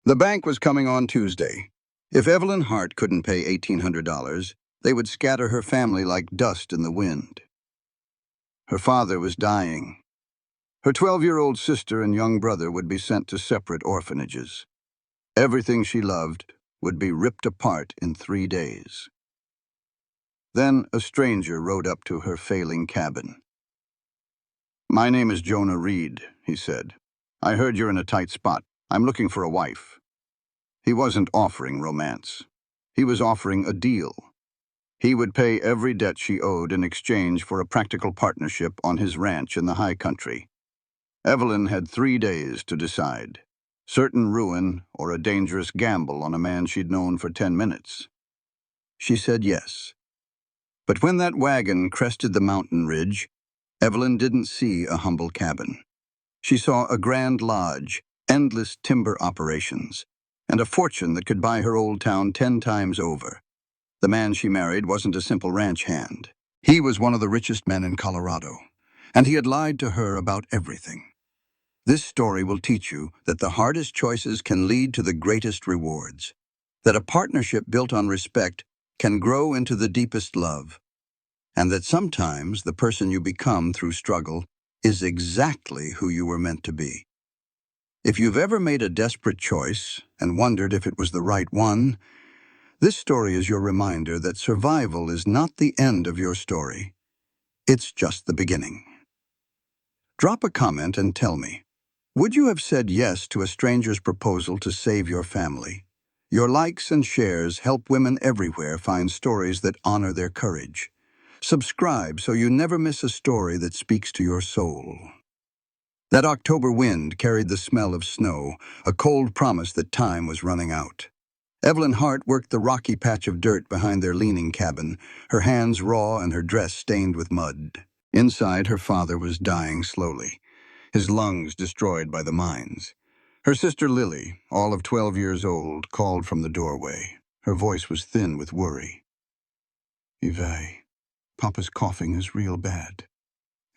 The bank was coming on Tuesday. If Evelyn Hart couldn't pay $1,800, they would scatter her family like dust in the wind. Her father was dying. Her 12-year-old sister and young brother would be sent to separate orphanages. Everything she loved would be ripped apart in 3 days. Then a stranger rode up to her failing cabin. "My name is Jonah Reed," he said. "I heard you're in a tight spot. I'm looking for a wife." He wasn't offering romance. He was offering a deal. He would pay every debt she owed in exchange for a practical partnership on his ranch in the high country. Evelyn had 3 days to decide: certain ruin or a dangerous gamble on a man she'd known for 10 minutes. She said yes. But when that wagon crested the mountain ridge, Evelyn didn't see a humble cabin. She saw a grand lodge, endless timber operations, and a fortune that could buy her old town 10 times over. The man she married wasn't a simple ranch hand. He was one of the richest men in Colorado, and he had lied to her about everything. This story will teach you that the hardest choices can lead to the greatest rewards, that a partnership built on respect can grow into the deepest love, and that sometimes the person you become through struggle is exactly who you were meant to be. If you've ever made a desperate choice and wondered if it was the right one, this story is your reminder that survival is not the end of your story. It's just the beginning. Drop a comment and tell me, would you have said yes to a stranger's proposal to save your family? Your likes and shares help women everywhere find stories that honor their courage. Subscribe so you never miss a story that speaks to your soul. That October wind carried the smell of snow, a cold promise that time was running out. Evelyn Hart worked the rocky patch of dirt behind their leaning cabin, her hands raw and her dress stained with mud. Inside, her father was dying slowly, his lungs destroyed by the mines. Her sister Lily, all of 12 years old, called from the doorway. Her voice was thin with worry. "Yves, Papa's coughing is real bad,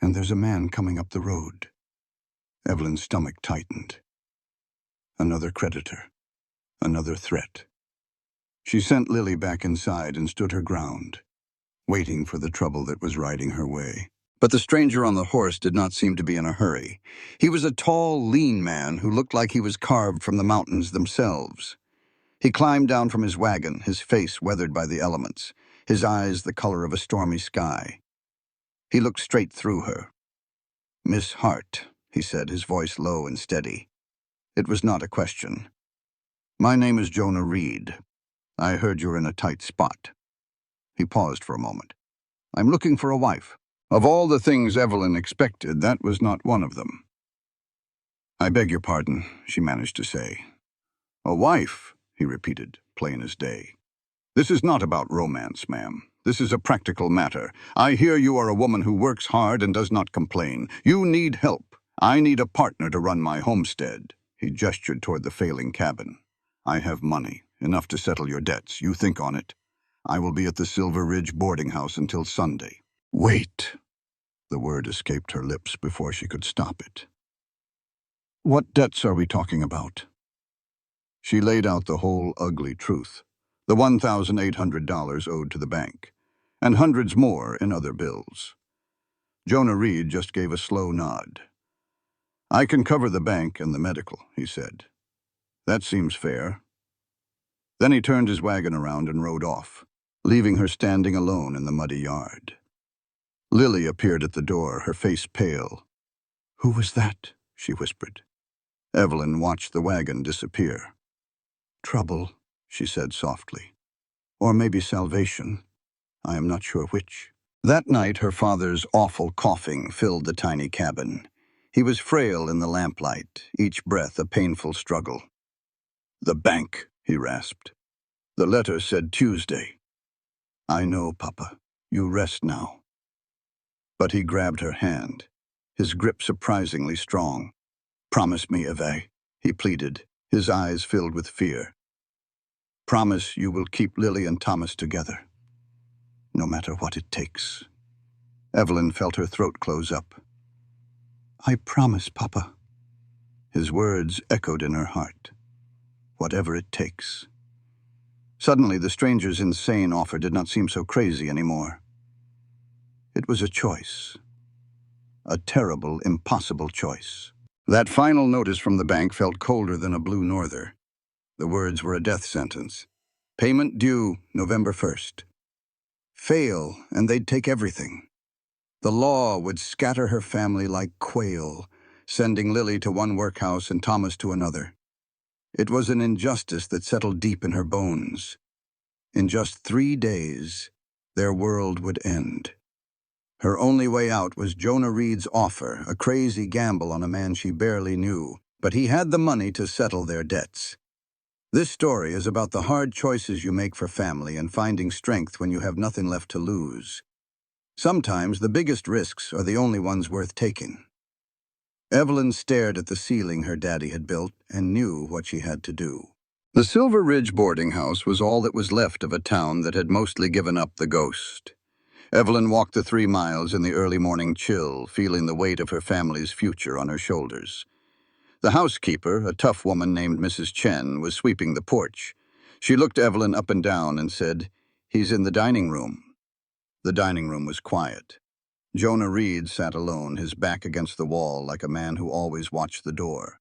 and there's a man coming up the road." Evelyn's stomach tightened. Another creditor. Another threat. She sent Lily back inside and stood her ground, waiting for the trouble that was riding her way. But the stranger on the horse did not seem to be in a hurry. He was a tall, lean man who looked like he was carved from the mountains themselves. He climbed down from his wagon, his face weathered by the elements, his eyes the color of a stormy sky. He looked straight through her. "Miss Hart," he said, his voice low and steady. It was not a question. "My name is Jonah Reed. I heard you're in a tight spot." He paused for a moment. "I'm looking for a wife." Of all the things Evelyn expected, that was not one of them. "I beg your pardon," she managed to say. "A wife," he repeated, plain as day. "This is not about romance, ma'am. This is a practical matter. I hear you are a woman who works hard and does not complain. You need help. I need a partner to run my homestead." He gestured toward the failing cabin. "I have money, enough to settle your debts. You think on it. I will be at the Silver Ridge boarding house until Sunday." "Wait." The word escaped her lips before she could stop it. "What debts are we talking about?" She laid out the whole ugly truth. The $1,800 owed to the bank, and hundreds more in other bills. Jonah Reed just gave a slow nod. "I can cover the bank and the medical," he said. "That seems fair." Then he turned his wagon around and rode off, leaving her standing alone in the muddy yard. Lily appeared at the door, her face pale. "Who was that?" she whispered. Evelyn watched the wagon disappear. "Trouble," she said softly. "Or maybe salvation. I am not sure which." That night, her father's awful coughing filled the tiny cabin. He was frail in the lamplight, each breath a painful struggle. "The bank," he rasped. "The letter said Tuesday." "I know, Papa. You rest now." But he grabbed her hand, his grip surprisingly strong. "Promise me, Yves," he pleaded, his eyes filled with fear. "Promise you will keep Lily and Thomas together, no matter what it takes." Evelyn felt her throat close up. "I promise, Papa." His words echoed in her heart. whatever it takes. Suddenly, the stranger's insane offer did not seem so crazy anymore. It was a choice. A terrible, impossible choice. That final notice from the bank felt colder than a blue norther. The words were a death sentence. Payment due November 1st. Fail, and they'd take everything. The law would scatter her family like quail, sending Lily to one workhouse and Thomas to another. It was an injustice that settled deep in her bones. In just 3 days, their world would end. Her only way out was Jonah Reed's offer, a crazy gamble on a man she barely knew, but he had the money to settle their debts. This story is about the hard choices you make for family and finding strength when you have nothing left to lose. Sometimes the biggest risks are the only ones worth taking. Evelyn stared at the ceiling her daddy had built and knew what she had to do. The Silver Ridge boarding house was all that was left of a town that had mostly given up the ghost. Evelyn walked the 3 miles in the early morning chill, feeling the weight of her family's future on her shoulders. The housekeeper, a tough woman named Mrs. Chen, was sweeping the porch. She looked Evelyn up and down and said, "He's in the dining room." The dining room was quiet. Jonah Reed sat alone, his back against the wall like a man who always watched the door.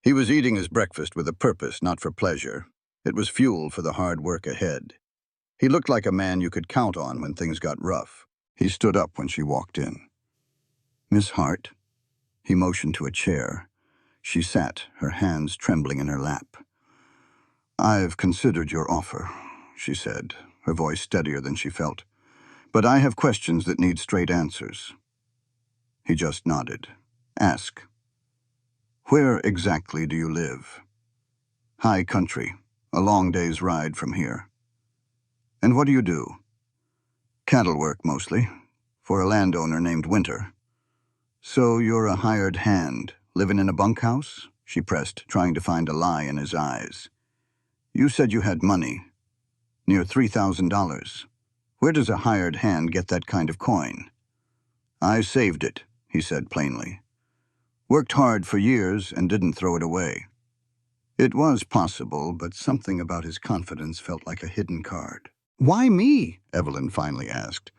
He was eating his breakfast with a purpose, not for pleasure. It was fuel for the hard work ahead. He looked like a man you could count on when things got rough. He stood up when she walked in. "Miss Hart." He motioned to a chair. She sat, her hands trembling in her lap. "I've considered your offer," she said, her voice steadier than she felt. "But I have questions that need straight answers." He just nodded. "Ask." "Where exactly do you live?" "High country, a long day's ride from here." "And what do you do?" "Cattle work, mostly, for a landowner named Winter." "So you're a hired hand, living in a bunkhouse?" she pressed, trying to find a lie in his eyes. "You said you had money, near $3,000. Where does a hired hand get that kind of coin?" "I saved it," he said plainly. "Worked hard for years and didn't throw it away." It was possible, but something about his confidence felt like a hidden card. "Why me?" Evelyn finally asked.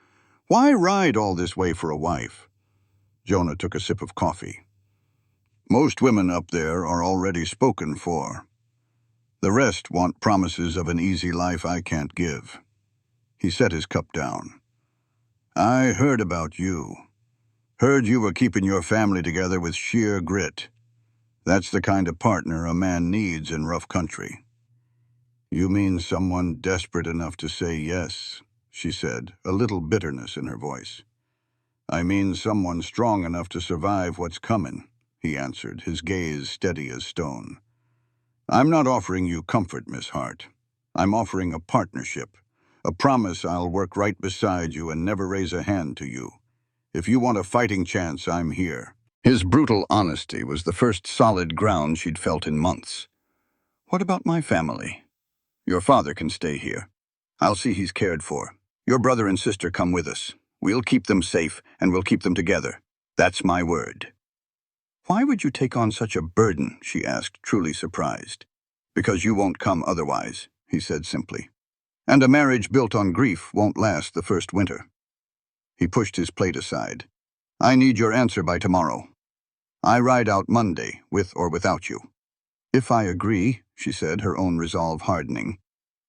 "Why ride all this way for a wife?" Jonah took a sip of coffee. "Most women up there are already spoken for. The rest want promises of an easy life I can't give." He set his cup down. "I heard about you. Heard you were keeping your family together with sheer grit. That's the kind of partner a man needs in rough country." "You mean someone desperate enough to say yes," she said, a little bitterness in her voice. "I mean someone strong enough to survive what's coming," he answered, his gaze steady as stone. "I'm not offering you comfort, Miss Hart. I'm offering a partnership, a promise I'll work right beside you and never raise a hand to you. If you want a fighting chance, I'm here." His brutal honesty was the first solid ground she'd felt in months. "What about my family?" "Your father can stay here. I'll see he's cared for. Your brother and sister come with us. We'll keep them safe, and we'll keep them together. That's my word." "Why would you take on such a burden?" she asked, truly surprised. "Because you won't come otherwise," he said simply. "And a marriage built on grief won't last the first winter." He pushed his plate aside. "I need your answer by tomorrow. I ride out Monday, with or without you." "If I agree," she said, her own resolve hardening.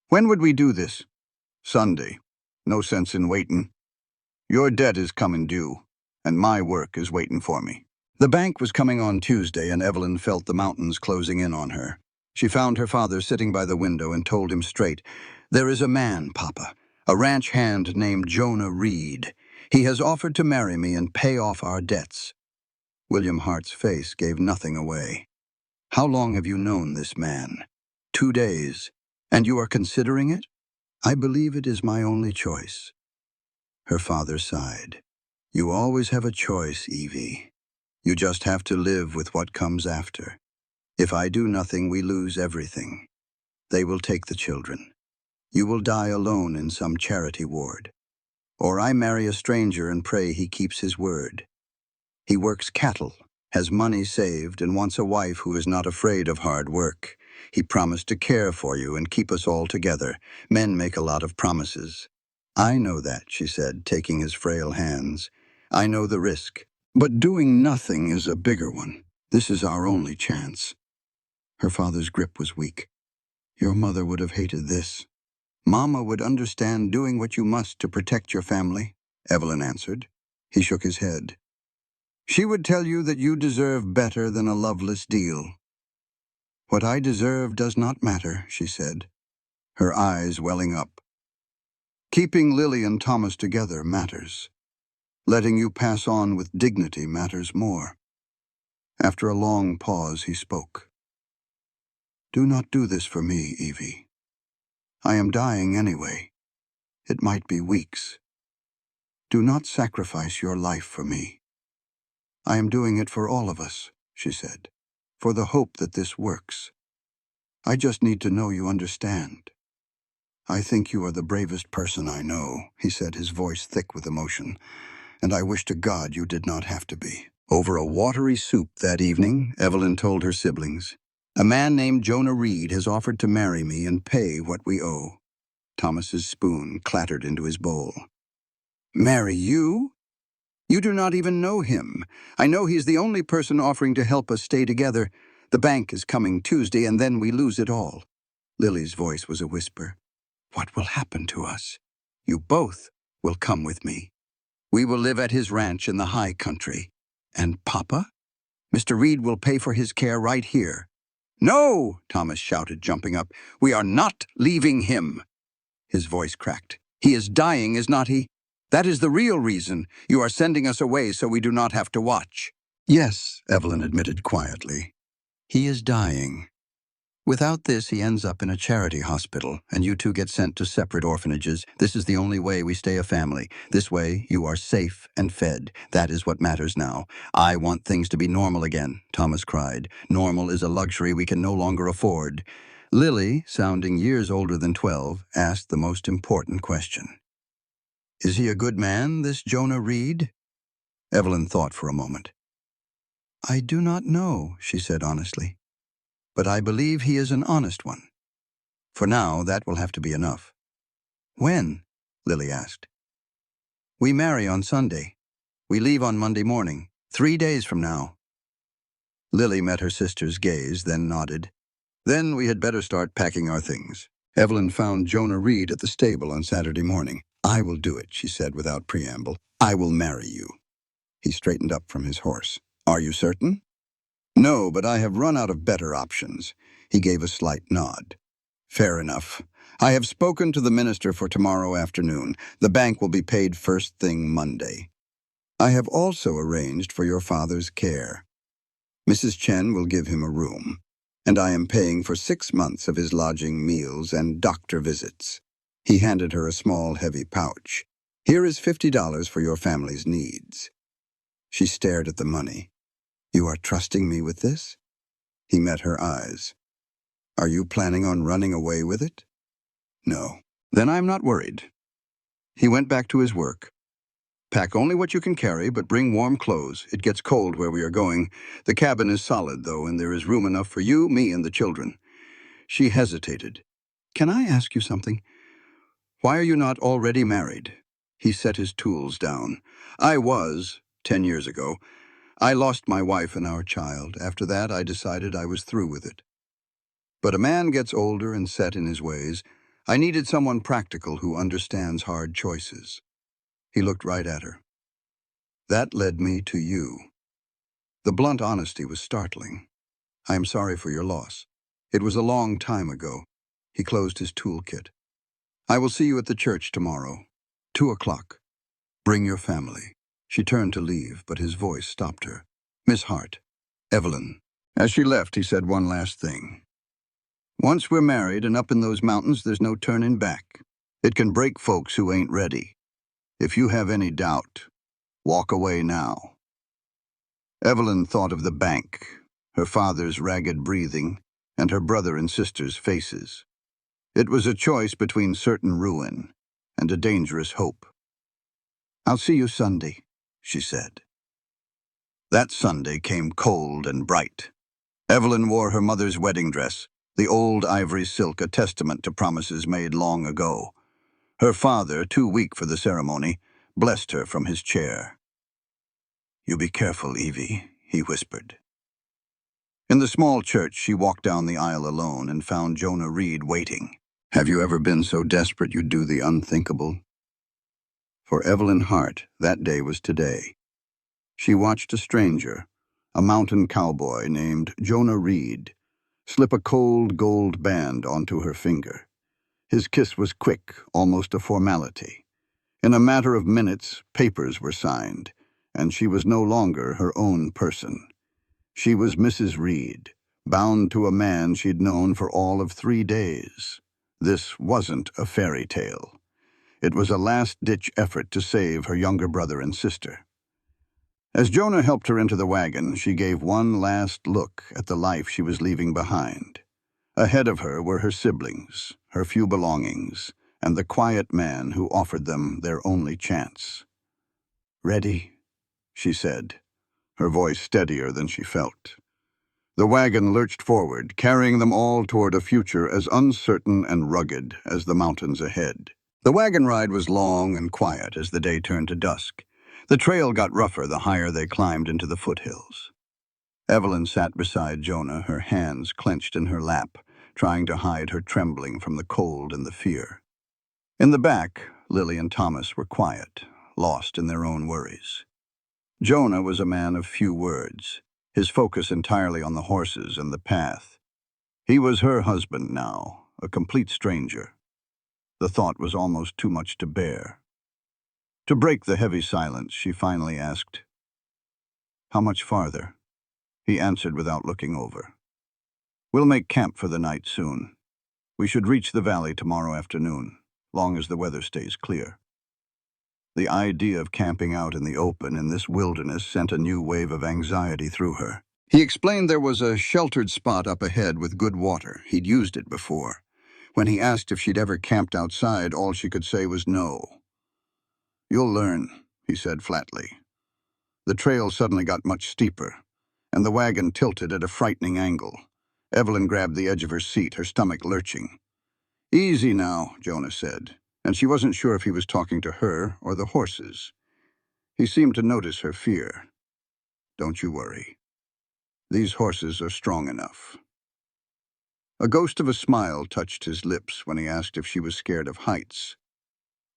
"When would we do this?" "Sunday. No sense in waiting. Your debt is coming due, and my work is waiting for me." The bank was coming on Tuesday, and Evelyn felt the mountains closing in on her. She found her father sitting by the window and told him straight, "There is a man, Papa, a ranch hand named Jonah Reed. He has offered to marry me and pay off our debts." William Hart's face gave nothing away. "How long have you known this man?" "2 days. And you are considering it?" "I believe it is my only choice." Her father sighed. "You always have a choice, Evie. You just have to live with what comes after. If I do nothing, we lose everything. They will take the children. You will die alone in some charity ward. Or I marry a stranger and pray he keeps his word. He works cattle, has money saved, and wants a wife who is not afraid of hard work. He promised to care for you and keep us all together. Men make a lot of promises. I know that, she said, taking his frail hands. I know the risk. But doing nothing is a bigger one. This is our only chance. Her father's grip was weak. Your mother would have hated this. Mama would understand doing what you must to protect your family, Evelyn answered. He shook his head. She would tell you that you deserve better than a loveless deal. What I deserve does not matter, she said, her eyes welling up. Keeping Lily and Thomas together matters. Letting you pass on with dignity matters more. After a long pause, he spoke. Do not do this for me, Evie. I am dying anyway. It might be weeks. Do not sacrifice your life for me. I am doing it for all of us, she said, for the hope that this works. I just need to know you understand. I think you are the bravest person I know, he said, his voice thick with emotion, and I wish to God you did not have to be. Over a watery soup that evening, Evelyn told her siblings, a man named Jonah Reed has offered to marry me and pay what we owe. Thomas's spoon clattered into his bowl. Marry you? You do not even know him. I know he's the only person offering to help us stay together. The bank is coming Tuesday, and then we lose it all. Lily's voice was a whisper. What will happen to us? You both will come with me. We will live at his ranch in the high country. And Papa? Mr. Reed will pay for his care right here. No, Thomas shouted, jumping up. We are not leaving him. His voice cracked. He is dying, is not he? That is the real reason. You are sending us away so we do not have to watch. Yes, Evelyn admitted quietly. He is dying. Without this, he ends up in a charity hospital, and you two get sent to separate orphanages. This is the only way we stay a family. This way, you are safe and fed. That is what matters now. I want things to be normal again, Thomas cried. Normal is a luxury we can no longer afford. Lily, sounding years older than 12, asked the most important question. Is he a good man, this Jonah Reed? Evelyn thought for a moment. I do not know, she said honestly. But I believe he is an honest one. For now, that will have to be enough. When? Lily asked. We marry on Sunday. We leave on Monday morning, 3 days from now. Lily met her sister's gaze, then nodded. Then we had better start packing our things. Evelyn found Jonah Reed at the stable on Saturday morning. I will do it, she said without preamble. I will marry you. He straightened up from his horse. Are you certain? No, but I have run out of better options. He gave a slight nod. Fair enough. I have spoken to the minister for tomorrow afternoon. The bank will be paid first thing Monday. I have also arranged for your father's care. Mrs. Chen will give him a room, and I am paying for 6 months of his lodging, meals, and doctor visits. He handed her a small, heavy pouch. Here is $50 for your family's needs. She stared at the money. You are trusting me with this? He met her eyes. Are you planning on running away with it? No. Then I'm not worried. He went back to his work. Pack only what you can carry, but bring warm clothes. It gets cold where we are going. The cabin is solid, though, and there is room enough for you, me, and the children. She hesitated. Can I ask you something? Why are you not already married? He set his tools down. I was, 10 years ago. I lost my wife and our child. After that, I decided I was through with it. But a man gets older and set in his ways. I needed someone practical who understands hard choices. He looked right at her. That led me to you. The blunt honesty was startling. I am sorry for your loss. It was a long time ago. He closed his toolkit. I will see you at the church tomorrow. 2 o'clock. Bring your family. She turned to leave, but his voice stopped her. Miss Hart. Evelyn. As she left, he said one last thing. Once we're married and up in those mountains, there's no turning back. It can break folks who ain't ready. If you have any doubt, walk away now. Evelyn thought of the bank, her father's ragged breathing, and her brother and sister's faces. It was a choice between certain ruin and a dangerous hope. I'll see you Sunday, she said. That Sunday came cold and bright. Evelyn wore her mother's wedding dress, the old ivory silk a testament to promises made long ago. Her father, too weak for the ceremony, blessed her from his chair. "You be careful, Evie," he whispered. In the small church, she walked down the aisle alone and found Jonah Reed waiting. Have you ever been so desperate you'd do the unthinkable? For Evelyn Hart, that day was today. She watched a stranger, a mountain cowboy named Jonah Reed, slip a cold gold band onto her finger. His kiss was quick, almost a formality. In a matter of minutes, papers were signed, and she was no longer her own person. She was Mrs. Reed, bound to a man she'd known for all of 3 days. This wasn't a fairy tale. It was a last-ditch effort to save her younger brother and sister. As Jonah helped her into the wagon, she gave one last look at the life she was leaving behind. Ahead of her were her siblings, her few belongings, and the quiet man who offered them their only chance. "Ready?" she said, her voice steadier than she felt. The wagon lurched forward, carrying them all toward a future as uncertain and rugged as the mountains ahead. The wagon ride was long and quiet as the day turned to dusk. The trail got rougher the higher they climbed into the foothills. Evelyn sat beside Jonah, her hands clenched in her lap, trying to hide her trembling from the cold and the fear. In the back, Lily and Thomas were quiet, lost in their own worries. Jonah was a man of few words, his focus entirely on the horses and the path. He was her husband now, a complete stranger. The thought was almost too much to bear. To break the heavy silence, she finally asked, "How much farther?" He answered without looking over. "We'll make camp for the night soon. We should reach the valley tomorrow afternoon, long as the weather stays clear." The idea of camping out in the open in this wilderness sent a new wave of anxiety through her. He explained there was a sheltered spot up ahead with good water. He'd used it before. When he asked if she'd ever camped outside, all she could say was no. "You'll learn," he said flatly. The trail suddenly got much steeper, and the wagon tilted at a frightening angle. Evelyn grabbed the edge of her seat, her stomach lurching. "Easy now," Jonah said, and she wasn't sure if he was talking to her or the horses. He seemed to notice her fear. "Don't you worry. These horses are strong enough." A ghost of a smile touched his lips when he asked if she was scared of heights.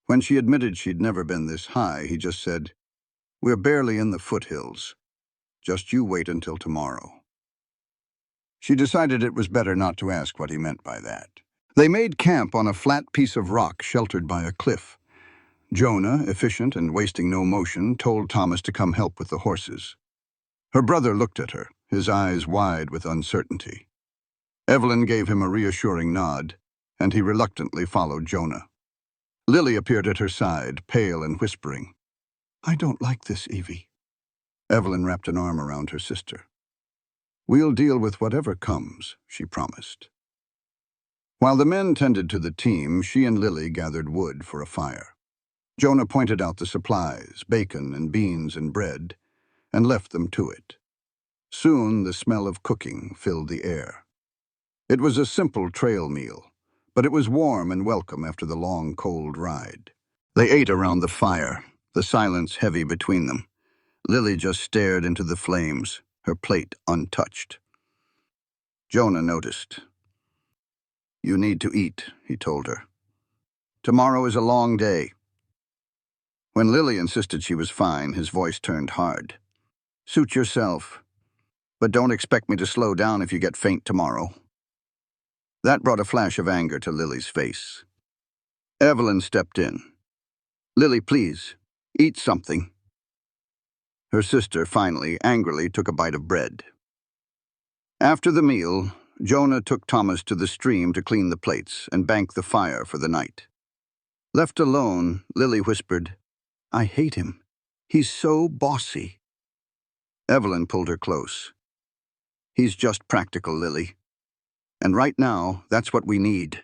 When she admitted she'd never been this high, he just said, "We're barely in the foothills. Just you wait until tomorrow." She decided it was better not to ask what he meant by that. They made camp on a flat piece of rock sheltered by a cliff. Jonah, efficient and wasting no motion, told Thomas to come help with the horses. Her brother looked at her, his eyes wide with uncertainty. Evelyn gave him a reassuring nod, and he reluctantly followed Jonah. Lily appeared at her side, pale and whispering. "I don't like this, Evie." Evelyn wrapped an arm around her sister. "We'll deal with whatever comes," she promised. While the men tended to the team, she and Lily gathered wood for a fire. Jonah pointed out the supplies, bacon and beans and bread, and left them to it. Soon the smell of cooking filled the air. It was a simple trail meal, but it was warm and welcome after the long, cold ride. They ate around the fire, the silence heavy between them. Lily just stared into the flames, her plate untouched. Jonah noticed. "You need to eat," he told her. "Tomorrow is a long day." When Lily insisted she was fine, his voice turned hard. "Suit yourself, but don't expect me to slow down if you get faint tomorrow." That brought a flash of anger to Lily's face. Evelyn stepped in. "Lily, please, eat something." Her sister finally, angrily, took a bite of bread. After the meal, Jonah took Thomas to the stream to clean the plates and bank the fire for the night. Left alone, Lily whispered, "I hate him. He's so bossy." Evelyn pulled her close. "He's just practical, Lily. And right now, that's what we need.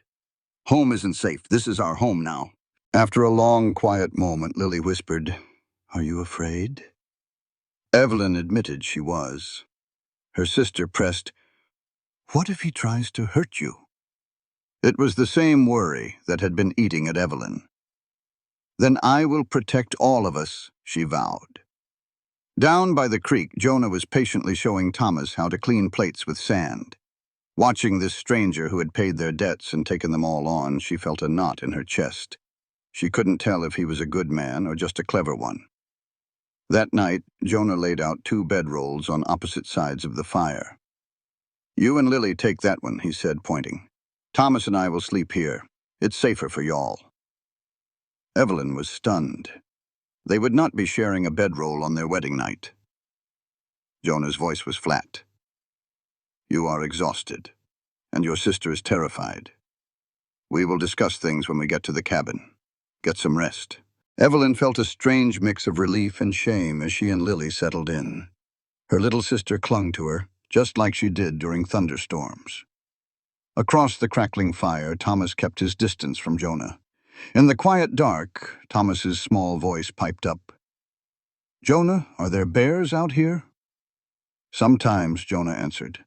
Home isn't safe. This is our home now." After a long, quiet moment, Lily whispered, "Are you afraid?" Evelyn admitted she was. Her sister pressed, What if he tries to hurt you? It was the same worry that had been eating at Evelyn. Then I will protect all of us, she vowed. Down by the creek, Jonah was patiently showing Thomas how to clean plates with sand. Watching this stranger who had paid their debts and taken them all on, she felt a knot in her chest. She couldn't tell if he was a good man or just a clever one. That night, Jonah laid out 2 bedrolls on opposite sides of the fire. "You and Lily take that one," he said, pointing. "Thomas and I will sleep here. It's safer for y'all." Evelyn was stunned. They would not be sharing a bedroll on their wedding night. Jonah's voice was flat. "You are exhausted, and your sister is terrified. We will discuss things when we get to the cabin. Get some rest." Evelyn felt a strange mix of relief and shame as she and Lily settled in. Her little sister clung to her, just like she did during thunderstorms. Across the crackling fire, Thomas kept his distance from Jonah. In the quiet dark, Thomas's small voice piped up. "Jonah, are there bears out here?" "Sometimes," Jonah answered.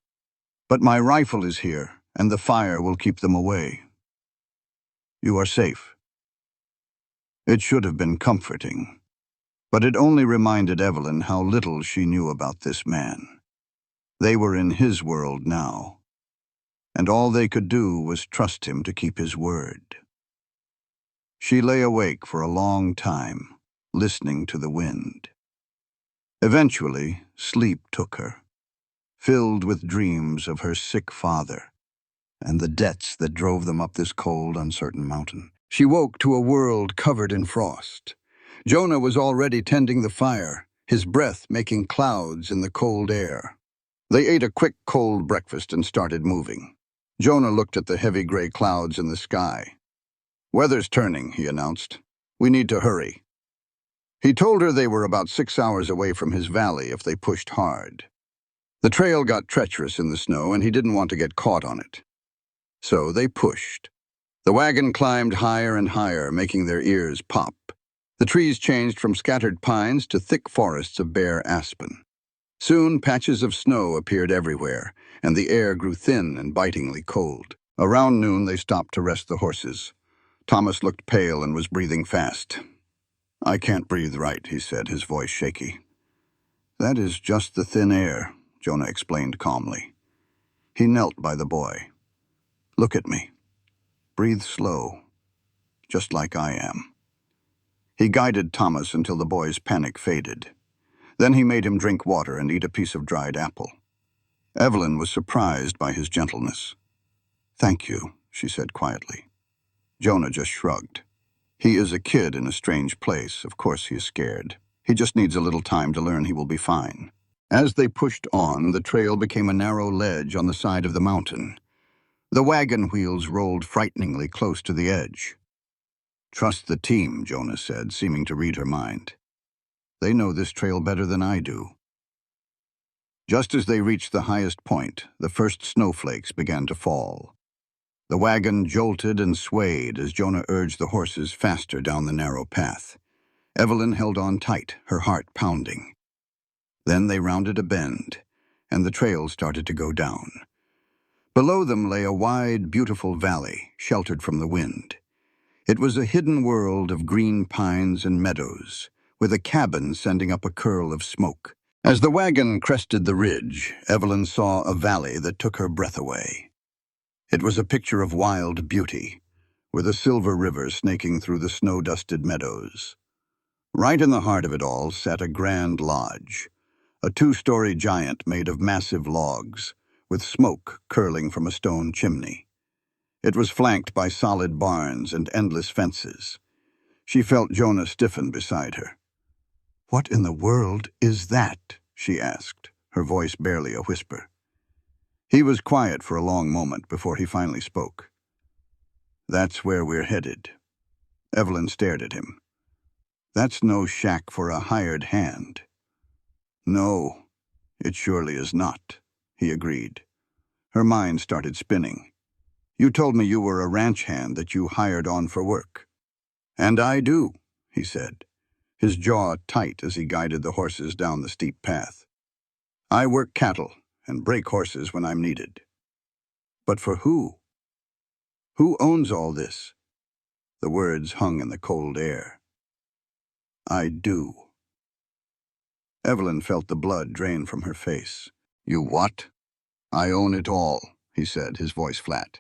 "But my rifle is here, and the fire will keep them away. You are safe." It should have been comforting, but it only reminded Evelyn how little she knew about this man. They were in his world now, and all they could do was trust him to keep his word. She lay awake for a long time, listening to the wind. Eventually, sleep took her, filled with dreams of her sick father and the debts that drove them up this cold, uncertain mountain. She woke to a world covered in frost. Jonah was already tending the fire, his breath making clouds in the cold air. They ate a quick, cold breakfast and started moving. Jonah looked at the heavy gray clouds in the sky. "Weather's turning," he announced. "We need to hurry." He told her they were about 6 hours away from his valley if they pushed hard. The trail got treacherous in the snow, and he didn't want to get caught on it. So they pushed. The wagon climbed higher and higher, making their ears pop. The trees changed from scattered pines to thick forests of bare aspen. Soon, patches of snow appeared everywhere, and the air grew thin and bitingly cold. Around noon, they stopped to rest the horses. Thomas looked pale and was breathing fast. "I can't breathe right," he said, his voice shaky. "That is just the thin air," Jonah explained calmly. He knelt by the boy. "Look at me. Breathe slow, just like I am." He guided Thomas until the boy's panic faded. Then he made him drink water and eat a piece of dried apple. Evelyn was surprised by his gentleness. "Thank you," she said quietly. Jonah just shrugged. "He is a kid in a strange place. Of course he is scared. He just needs a little time to learn he will be fine." As they pushed on, the trail became a narrow ledge on the side of the mountain. The wagon wheels rolled frighteningly close to the edge. "Trust the team," Jonah said, seeming to read her mind. "They know this trail better than I do." Just as they reached the highest point, the first snowflakes began to fall. The wagon jolted and swayed as Jonah urged the horses faster down the narrow path. Evelyn held on tight, her heart pounding. Then they rounded a bend, and the trail started to go down. Below them lay a wide, beautiful valley, sheltered from the wind. It was a hidden world of green pines and meadows, with a cabin sending up a curl of smoke. As the wagon crested the ridge, Evelyn saw a valley that took her breath away. It was a picture of wild beauty, with a silver river snaking through the snow-dusted meadows. Right in the heart of it all sat a grand lodge, a 2-story giant made of massive logs, with smoke curling from a stone chimney. It was flanked by solid barns and endless fences. She felt Jonah stiffen beside her. "What in the world is that?" she asked, her voice barely a whisper. He was quiet for a long moment before he finally spoke. "That's where we're headed." Evelyn stared at him. "That's no shack for a hired hand." "No, it surely is not," he agreed. Her mind started spinning. "You told me you were a ranch hand that you hired on for work." "And I do," he said, his jaw tight as he guided the horses down the steep path. "I work cattle and break horses when I'm needed." But for who? Who owns all this? The words hung in the cold air. I do. Evelyn felt the blood drain from her face. You what? I own it all, he said, his voice flat.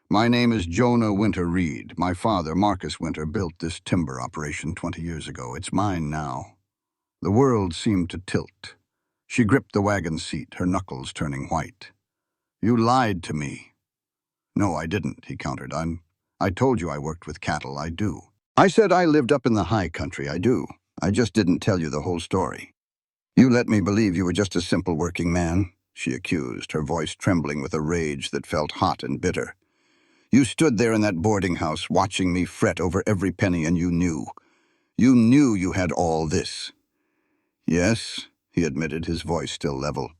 My name is Jonah Winter Reed. My father, Marcus Winter, built this timber operation 20 years ago. It's mine now. The world seemed to tilt. She gripped the wagon seat, her knuckles turning white. You lied to me. No, I didn't, he countered. I told you I worked with cattle, I do. I said I lived up in the high country, I do. I just didn't tell you the whole story. You let me believe you were just a simple working man, she accused, her voice trembling with a rage that felt hot and bitter. You stood there in that boarding house watching me fret over every penny, and you knew. You knew you had all this. Yes, he admitted, his voice still level.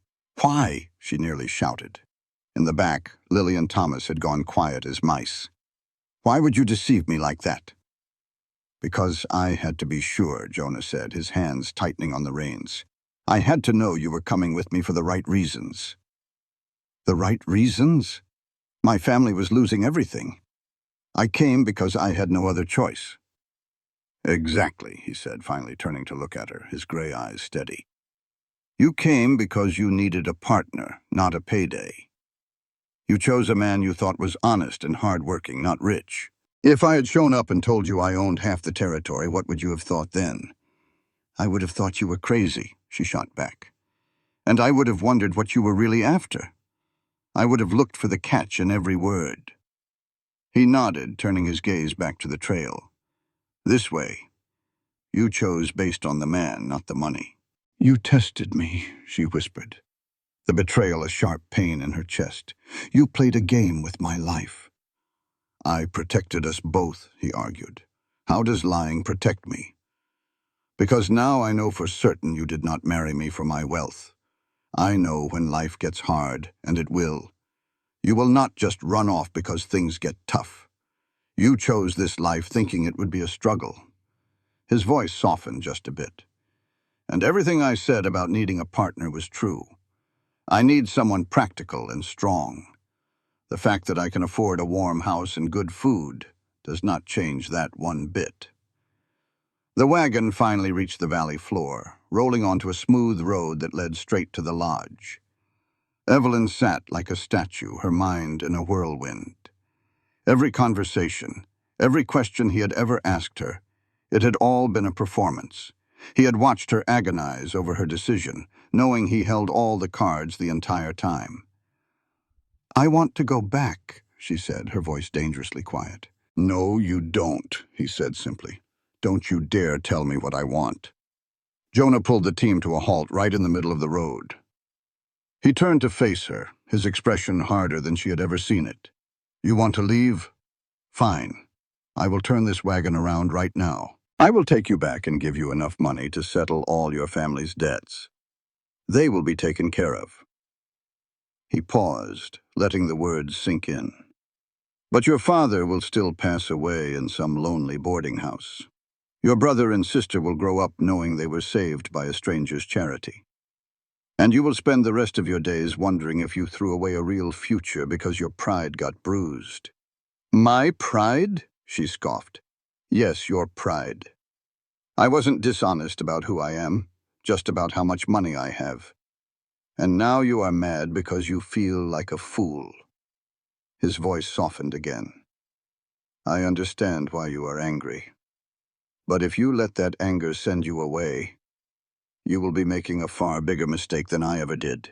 Why? She nearly shouted. In the back, Lily and Thomas had gone quiet as mice. Why would you deceive me like that? Because I had to be sure, Jonah said, his hands tightening on the reins. I had to know you were coming with me for the right reasons. The right reasons? My family was losing everything. I came because I had no other choice. Exactly, he said, finally turning to look at her, his gray eyes steady. You came because you needed a partner, not a payday. You chose a man you thought was honest and hard-working, not rich. If I had shown up and told you I owned half the territory, what would you have thought then? I would have thought you were crazy, she shot back. And I would have wondered what you were really after. I would have looked for the catch in every word. He nodded, turning his gaze back to the trail. This way. You chose based on the man, not the money. You tested me, she whispered, the betrayal a sharp pain in her chest. You played a game with my life. I protected us both, he argued. How does lying protect me? Because now I know for certain you did not marry me for my wealth. I know when life gets hard, and it will. You will not just run off because things get tough. You chose this life thinking it would be a struggle. His voice softened just a bit. And everything I said about needing a partner was true. I need someone practical and strong. The fact that I can afford a warm house and good food does not change that one bit. The wagon finally reached the valley floor, rolling onto a smooth road that led straight to the lodge. Evelyn sat like a statue, her mind in a whirlwind. Every conversation, every question he had ever asked her, it had all been a performance. He had watched her agonize over her decision, knowing he held all the cards the entire time. I want to go back, she said, her voice dangerously quiet. No, you don't, he said simply. Don't you dare tell me what I want. Jonah pulled the team to a halt right in the middle of the road. He turned to face her, his expression harder than she had ever seen it. You want to leave? Fine. I will turn this wagon around right now. I will take you back and give you enough money to settle all your family's debts. They will be taken care of. He paused, letting the words sink in. But your father will still pass away in some lonely boarding house. Your brother and sister will grow up knowing they were saved by a stranger's charity. And you will spend the rest of your days wondering if you threw away a real future because your pride got bruised. My pride? She scoffed. Yes, your pride. I wasn't dishonest about who I am, just about how much money I have. And now you are mad because you feel like a fool. His voice softened again. I understand why you are angry. But if you let that anger send you away, you will be making a far bigger mistake than I ever did.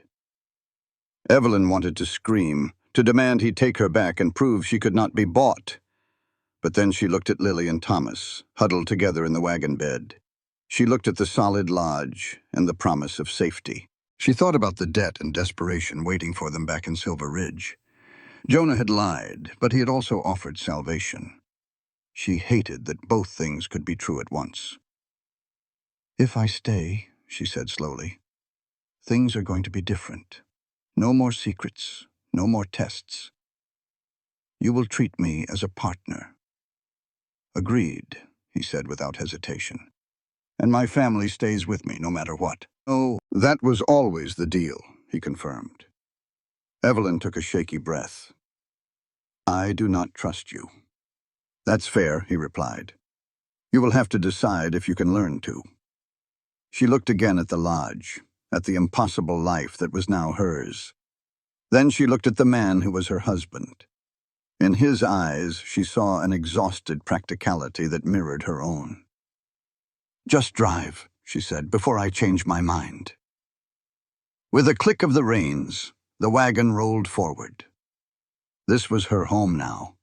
Evelyn wanted to scream, to demand he take her back and prove she could not be bought. But then she looked at Lily and Thomas, huddled together in the wagon bed. She looked at the solid lodge and the promise of safety. She thought about the debt and desperation waiting for them back in Silver Ridge. Jonah had lied, but he had also offered salvation. She hated that both things could be true at once. If I stay, she said slowly, things are going to be different. No more secrets, no more tests. You will treat me as a partner. Agreed, he said without hesitation. And my family stays with me no matter what. Oh, that was always the deal, he confirmed. Evelyn took a shaky breath. I do not trust you. That's fair, he replied. You will have to decide if you can learn to. She looked again at the lodge, at the impossible life that was now hers. Then she looked at the man who was her husband. In his eyes, she saw an exhausted practicality that mirrored her own. Just drive, she said, before I change my mind. With a click of the reins, the wagon rolled forward. This was her home now.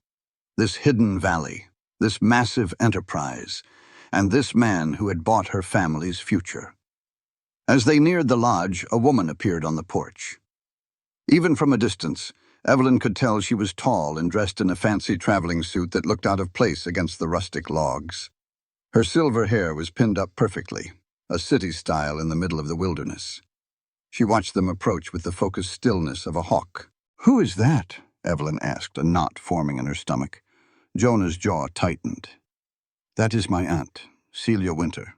This hidden valley, this massive enterprise, and this man who had bought her family's future. As they neared the lodge, a woman appeared on the porch. Even from a distance, Evelyn could tell she was tall and dressed in a fancy traveling suit that looked out of place against the rustic logs. Her silver hair was pinned up perfectly, a city style in the middle of the wilderness. She watched them approach with the focused stillness of a hawk. "Who is that?" Evelyn asked, a knot forming in her stomach. Jonah's jaw tightened. "That is my aunt, Celia Winter."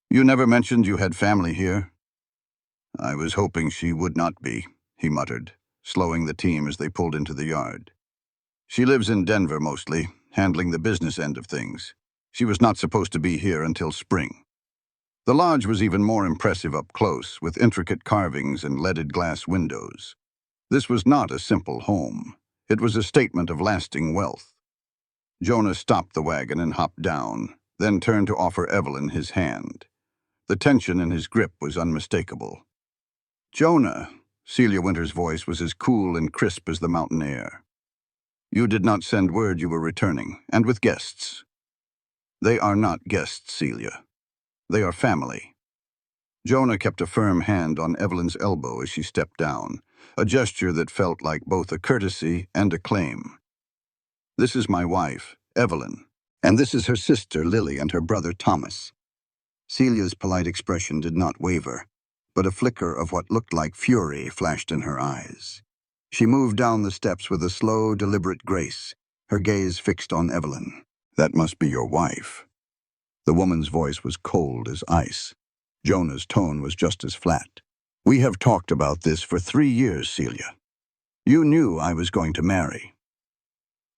"You never mentioned you had family here." "I was hoping she would not be," he muttered, slowing the team as they pulled into the yard. "She lives in Denver mostly, handling the business end of things. She was not supposed to be here until spring." The lodge was even more impressive up close, with intricate carvings and leaded glass windows. This was not a simple home. It was a statement of lasting wealth. Jonah stopped the wagon and hopped down, then turned to offer Evelyn his hand. The tension in his grip was unmistakable. "Jonah," Celia Winter's voice was as cool and crisp as the mountain air. "You did not send word you were returning, and with guests." "They are not guests, Celia. They are family." Jonah kept a firm hand on Evelyn's elbow as she stepped down, a gesture that felt like both a courtesy and a claim. "This is my wife, Evelyn, and this is her sister, Lily, and her brother, Thomas." Celia's polite expression did not waver, but a flicker of what looked like fury flashed in her eyes. She moved down the steps with a slow, deliberate grace, her gaze fixed on Evelyn. "That must be your wife." The woman's voice was cold as ice. Jonah's tone was just as flat. "We have talked about this for 3 years, Celia. You knew I was going to marry."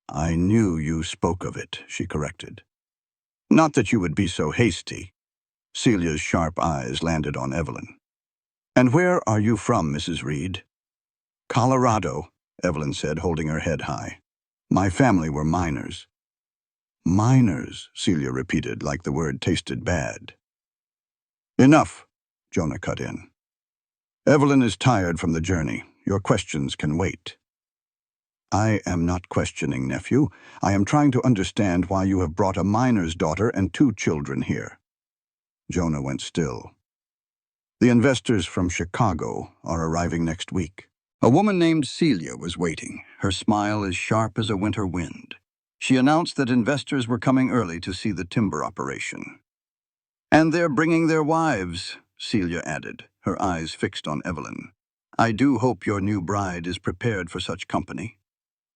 "I knew you spoke of it," she corrected. "Not that you would be so hasty." Celia's sharp eyes landed on Evelyn. "And where are you from, Mrs. Reed?" "Colorado," Evelyn said, holding her head high. "My family were miners." "Miners," Celia repeated, like the word tasted bad. "Enough," Jonah cut in. "Evelyn is tired from the journey. Your questions can wait." "I am not questioning, nephew. I am trying to understand why you have brought a miner's daughter and 2 children here." Jonah went still. "The investors from Chicago are arriving next week." A woman named Celia was waiting, her smile as sharp as a winter wind. She announced that investors were coming early to see the timber operation. "And they're bringing their wives," Celia added, her eyes fixed on Evelyn. "I do hope your new bride is prepared for such company."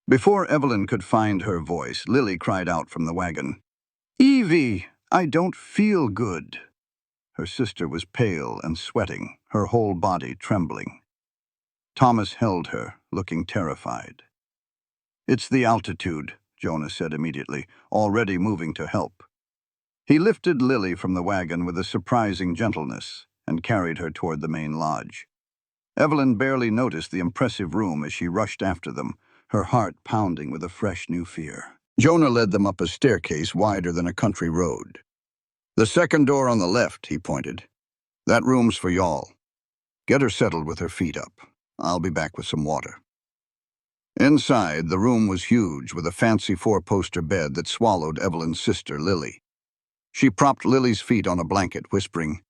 Before Evelyn could find her voice, Lily cried out from the wagon, "Evie, I don't feel good." Her sister was pale and sweating, her whole body trembling. Thomas held her, looking terrified. "It's the altitude," Jonah said immediately, already moving to help. He lifted Lily from the wagon with a surprising gentleness and carried her toward the main lodge. Evelyn barely noticed the impressive room as she rushed after them, her heart pounding with a fresh new fear. Jonah led them up a staircase wider than a country road. "The second door on the left," he pointed. "That room's for y'all. Get her settled with her feet up. I'll be back with some water." Inside, the room was huge, with a fancy 4-poster bed that swallowed Evelyn's sister, Lily. She propped Lily's feet on a blanket, whispering,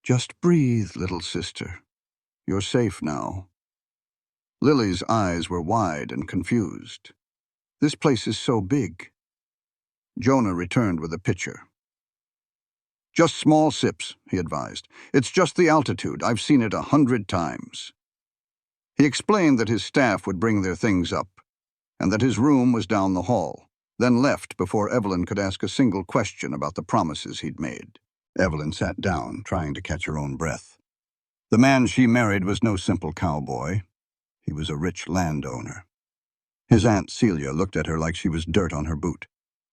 "Just breathe, little sister. You're safe now." Lily's eyes were wide and confused. "This place is so big." Jonah returned with a pitcher. "Just small sips," he advised. "It's just the altitude. I've seen it 100 times." He explained that his staff would bring their things up, and that his room was down the hall, then left before Evelyn could ask a single question about the promises he'd made. Evelyn sat down, trying to catch her own breath. The man she married was no simple cowboy. He was a rich landowner. His Aunt Celia looked at her like she was dirt on her boot.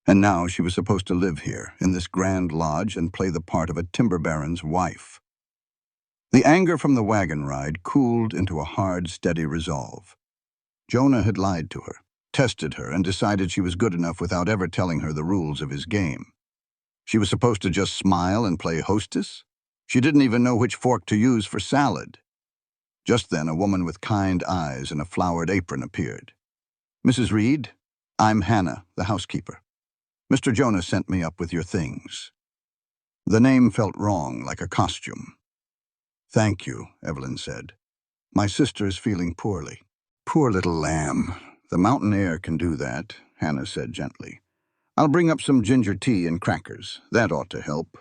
And now she was supposed to live here, in this grand lodge, and play the part of a timber baron's wife. The anger from the wagon ride cooled into a hard, steady resolve. Jonah had lied to her, tested her, and decided she was good enough without ever telling her the rules of his game. She was supposed to just smile and play hostess? She didn't even know which fork to use for salad. Just then, a woman with kind eyes and a flowered apron appeared. "Mrs. Reed, I'm Hannah, the housekeeper. Mr. Jonah sent me up with your things." The name felt wrong, like a costume. "Thank you," Evelyn said. "My sister's feeling poorly." "Poor little lamb. The mountain air can do that," Hannah said gently. "I'll bring up some ginger tea and crackers. That ought to help."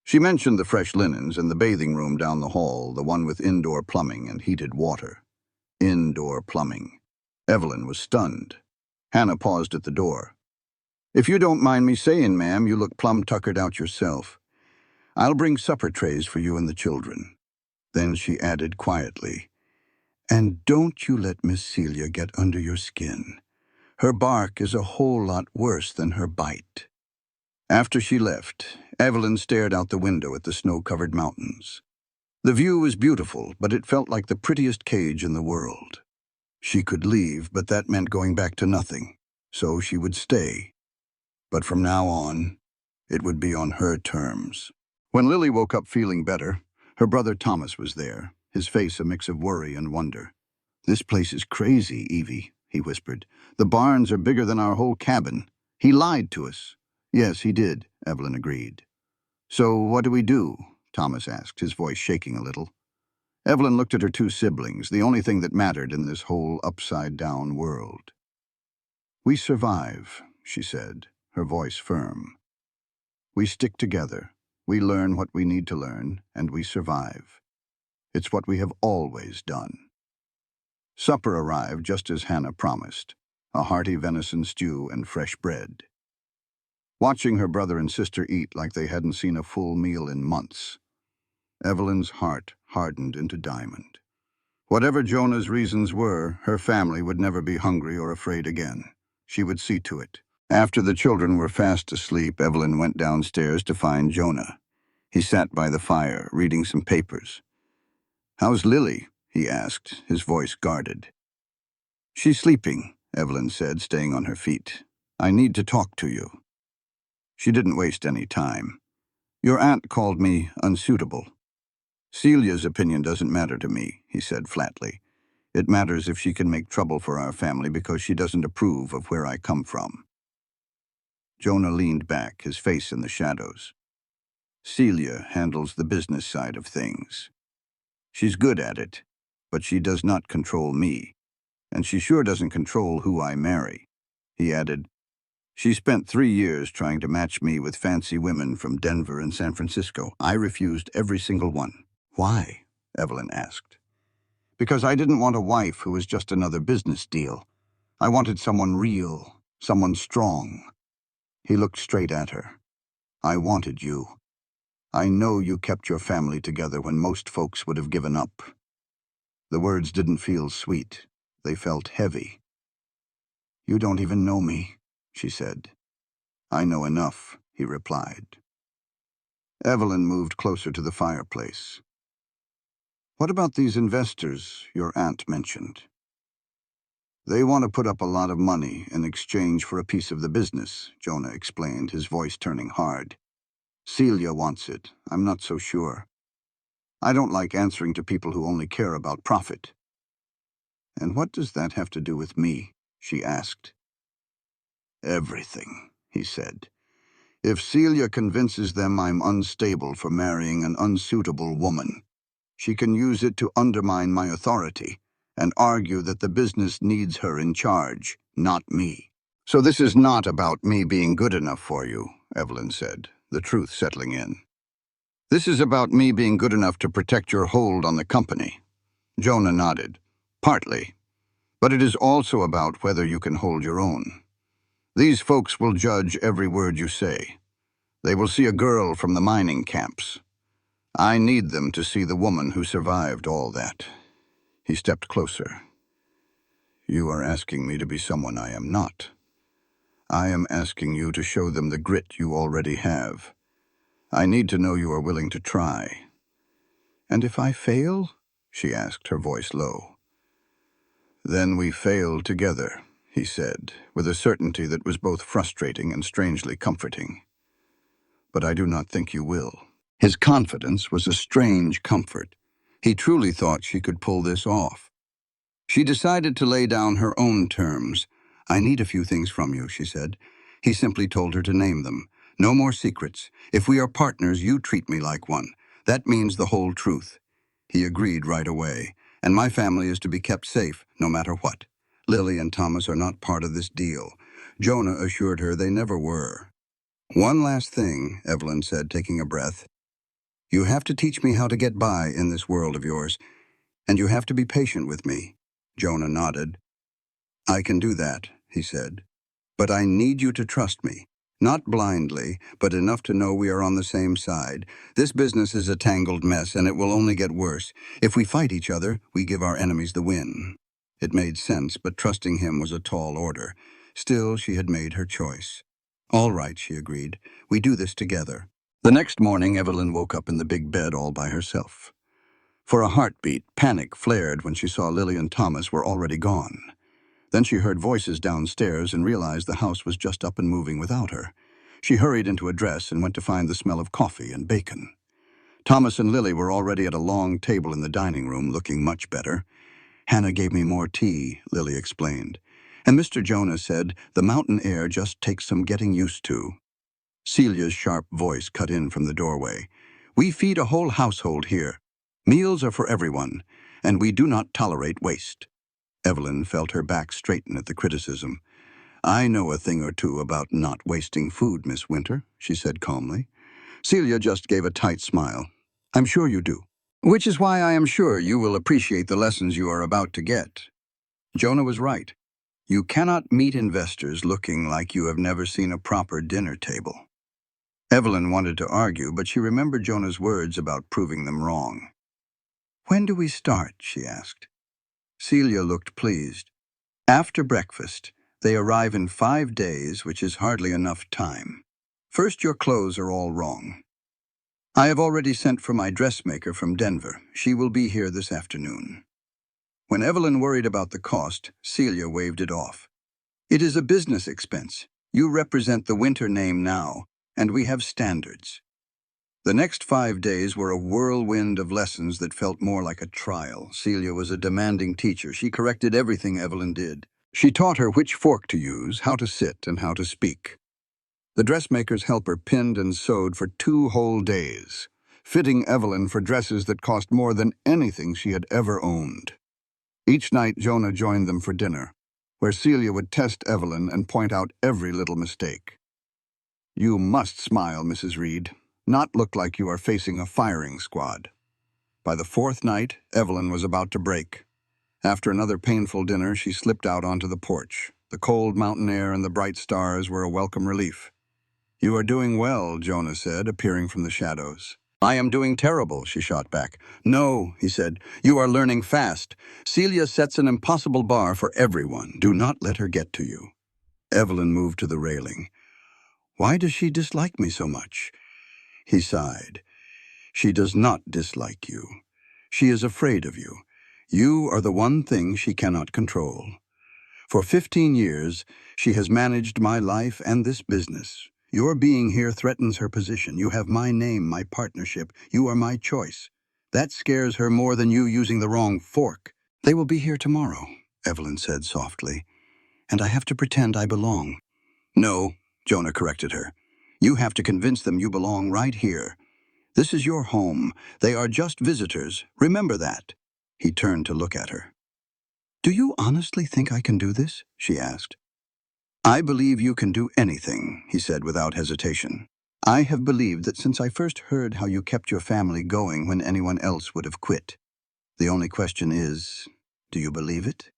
She mentioned the fresh linens and the bathing room down the hall, the one with indoor plumbing and heated water. Indoor plumbing. Evelyn was stunned. Hannah paused at the door. "If you don't mind me saying, ma'am, you look plumb tuckered out yourself. I'll bring supper trays for you and the children." Then she added quietly, "And don't you let Miss Celia get under your skin. Her bark is a whole lot worse than her bite." After she left, Evelyn stared out the window at the snow-covered mountains. The view was beautiful, but it felt like the prettiest cage in the world. She could leave, but that meant going back to nothing. So she would stay. But from now on, it would be on her terms. When Lily woke up feeling better, her brother Thomas was there, his face a mix of worry and wonder. "This place is crazy, Evie," he whispered. "The barns are bigger than our whole cabin. He lied to us." "Yes, he did," Evelyn agreed. "So what do we do?" Thomas asked, his voice shaking a little. Evelyn looked at her two siblings, the only thing that mattered in this whole upside-down world. "We survive," she said, her voice firm. "We stick together. We learn what we need to learn, and we survive. It's what we have always done." Supper arrived just as Hannah promised, a hearty venison stew and fresh bread. Watching her brother and sister eat like they hadn't seen a full meal in months, Evelyn's heart hardened into diamond. Whatever Jonah's reasons were, her family would never be hungry or afraid again. She would see to it. After the children were fast asleep, Evelyn went downstairs to find Jonah. He sat by the fire, reading some papers. "How's Lily?" he asked, his voice guarded. "She's sleeping," Evelyn said, staying on her feet. "I need to talk to you." She didn't waste any time. "Your aunt called me unsuitable." "Celia's opinion doesn't matter to me," he said flatly. "It matters if she can make trouble for our family because she doesn't approve of where I come from." Jonah leaned back, his face in the shadows. "Celia handles the business side of things. She's good at it, but she does not control me, and she sure doesn't control who I marry." He added, "She spent 3 years trying to match me with fancy women from Denver and San Francisco. I refused every single one." "Why?" Evelyn asked. "Because I didn't want a wife who was just another business deal. I wanted someone real, someone strong." He looked straight at her. "I wanted you. I know you kept your family together when most folks would have given up." The words didn't feel sweet. They felt heavy. "You don't even know me," she said. "I know enough," he replied. Evelyn moved closer to the fireplace. "What about these investors your aunt mentioned?" "They want to put up a lot of money in exchange for a piece of the business," Jonah explained, his voice turning hard. "Celia wants it. I'm not so sure. I don't like answering to people who only care about profit." "And what does that have to do with me?" she asked. "Everything," he said. "If Celia convinces them I'm unstable for marrying an unsuitable woman, she can use it to undermine my authority and argue that the business needs her in charge, not me." "So this is not about me being good enough for you," Evelyn said, the truth settling in. "This is about me being good enough to protect your hold on the company." Jonah nodded. "Partly. But it is also about whether you can hold your own. These folks will judge every word you say. They will see a girl from the mining camps. I need them to see the woman who survived all that." He stepped closer. You are asking me to be someone I am not. I am asking you to show them the grit you already have. I need to know you are willing to try. And if I fail? She asked, her voice low. Then we fail together, he said, with a certainty that was both frustrating and strangely comforting. But I do not think you will. His confidence was a strange comfort. He truly thought she could pull this off. She decided to lay down her own terms. I need a few things from you, she said. He simply told her to name them. No more secrets. If we are partners, you treat me like one. That means the whole truth. He agreed right away. And my family is to be kept safe, no matter what. Lily and Thomas are not part of this deal. Jonah assured her they never were. One last thing, Evelyn said, taking a breath. You have to teach me how to get by in this world of yours, and you have to be patient with me. Jonah nodded. I can do that, he said. But I need you to trust me. Not blindly, but enough to know we are on the same side. This business is a tangled mess, and it will only get worse. If we fight each other, we give our enemies the win. It made sense, but trusting him was a tall order. Still, she had made her choice. All right, she agreed. We do this together. The next morning, Evelyn woke up in the big bed all by herself. For a heartbeat, panic flared when she saw Lily and Thomas were already gone. Then she heard voices downstairs and realized the house was just up and moving without her. She hurried into a dress and went to find the smell of coffee and bacon. Thomas and Lily were already at a long table in the dining room, looking much better. Hannah gave me more tea, Lily explained. And Mr. Jonah said, the mountain air just takes some getting used to. Celia's sharp voice cut in from the doorway. We feed a whole household here. Meals are for everyone, and we do not tolerate waste. Evelyn felt her back straighten at the criticism. I know a thing or two about not wasting food, Miss Winter, she said calmly. Celia just gave a tight smile. I'm sure you do. Which is why I am sure you will appreciate the lessons you are about to get. Jonah was right. You cannot meet investors looking like you have never seen a proper dinner table. Evelyn wanted to argue, but she remembered Jonah's words about proving them wrong. When do we start? She asked. Celia looked pleased. After breakfast, they arrive in 5 days, which is hardly enough time. First, your clothes are all wrong. I have already sent for my dressmaker from Denver. She will be here this afternoon. When Evelyn worried about the cost, Celia waved it off. It is a business expense. You represent the Winter name now, and we have standards. The next 5 days were a whirlwind of lessons that felt more like a trial. Celia was a demanding teacher. She corrected everything Evelyn did. She taught her which fork to use, how to sit, and how to speak. The dressmaker's helper pinned and sewed for 2 whole days, fitting Evelyn for dresses that cost more than anything she had ever owned. Each night, Jonah joined them for dinner, where Celia would test Evelyn and point out every little mistake. You must smile, Mrs. Reed. Not look like you are facing a firing squad. By the 4th night, Evelyn was about to break. After another painful dinner, she slipped out onto the porch. The cold mountain air and the bright stars were a welcome relief. You are doing well, Jonah said, appearing from the shadows. I am doing terrible, she shot back. No, he said, you are learning fast. Celia sets an impossible bar for everyone. Do not let her get to you. Evelyn moved to the railing. Why does she dislike me so much? He sighed. She does not dislike you. She is afraid of you. You are the one thing she cannot control. For 15 years, she has managed my life and this business. Your being here threatens her position. You have my name, my partnership. You are my choice. That scares her more than you using the wrong fork. They will be here tomorrow, Evelyn said softly, and I have to pretend I belong. No, Jonah corrected her. You have to convince them you belong right here. This is your home. They are just visitors. Remember that. He turned to look at her. Do you honestly think I can do this? She asked. I believe you can do anything, he said without hesitation. I have believed that since I first heard how you kept your family going when anyone else would have quit. The only question is, do you believe it?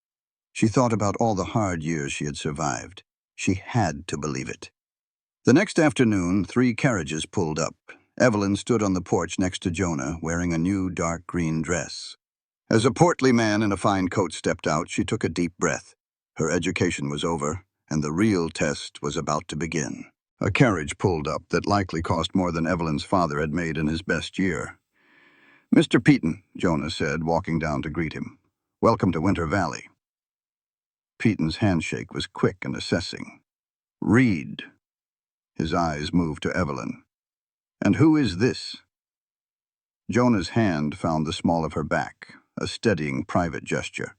She thought about all the hard years she had survived. She had to believe it. The next afternoon, 3 carriages pulled up. Evelyn stood on the porch next to Jonah, wearing a new dark green dress. As a portly man in a fine coat stepped out, she took a deep breath. Her education was over, and the real test was about to begin. A carriage pulled up that likely cost more than Evelyn's father had made in his best year. "Mr. Peaton," Jonah said, walking down to greet him. "Welcome to Winter Valley." Peaton's handshake was quick and assessing. "Reed." His eyes moved to Evelyn. "And who is this?" Jonah's hand found the small of her back, a steadying private gesture.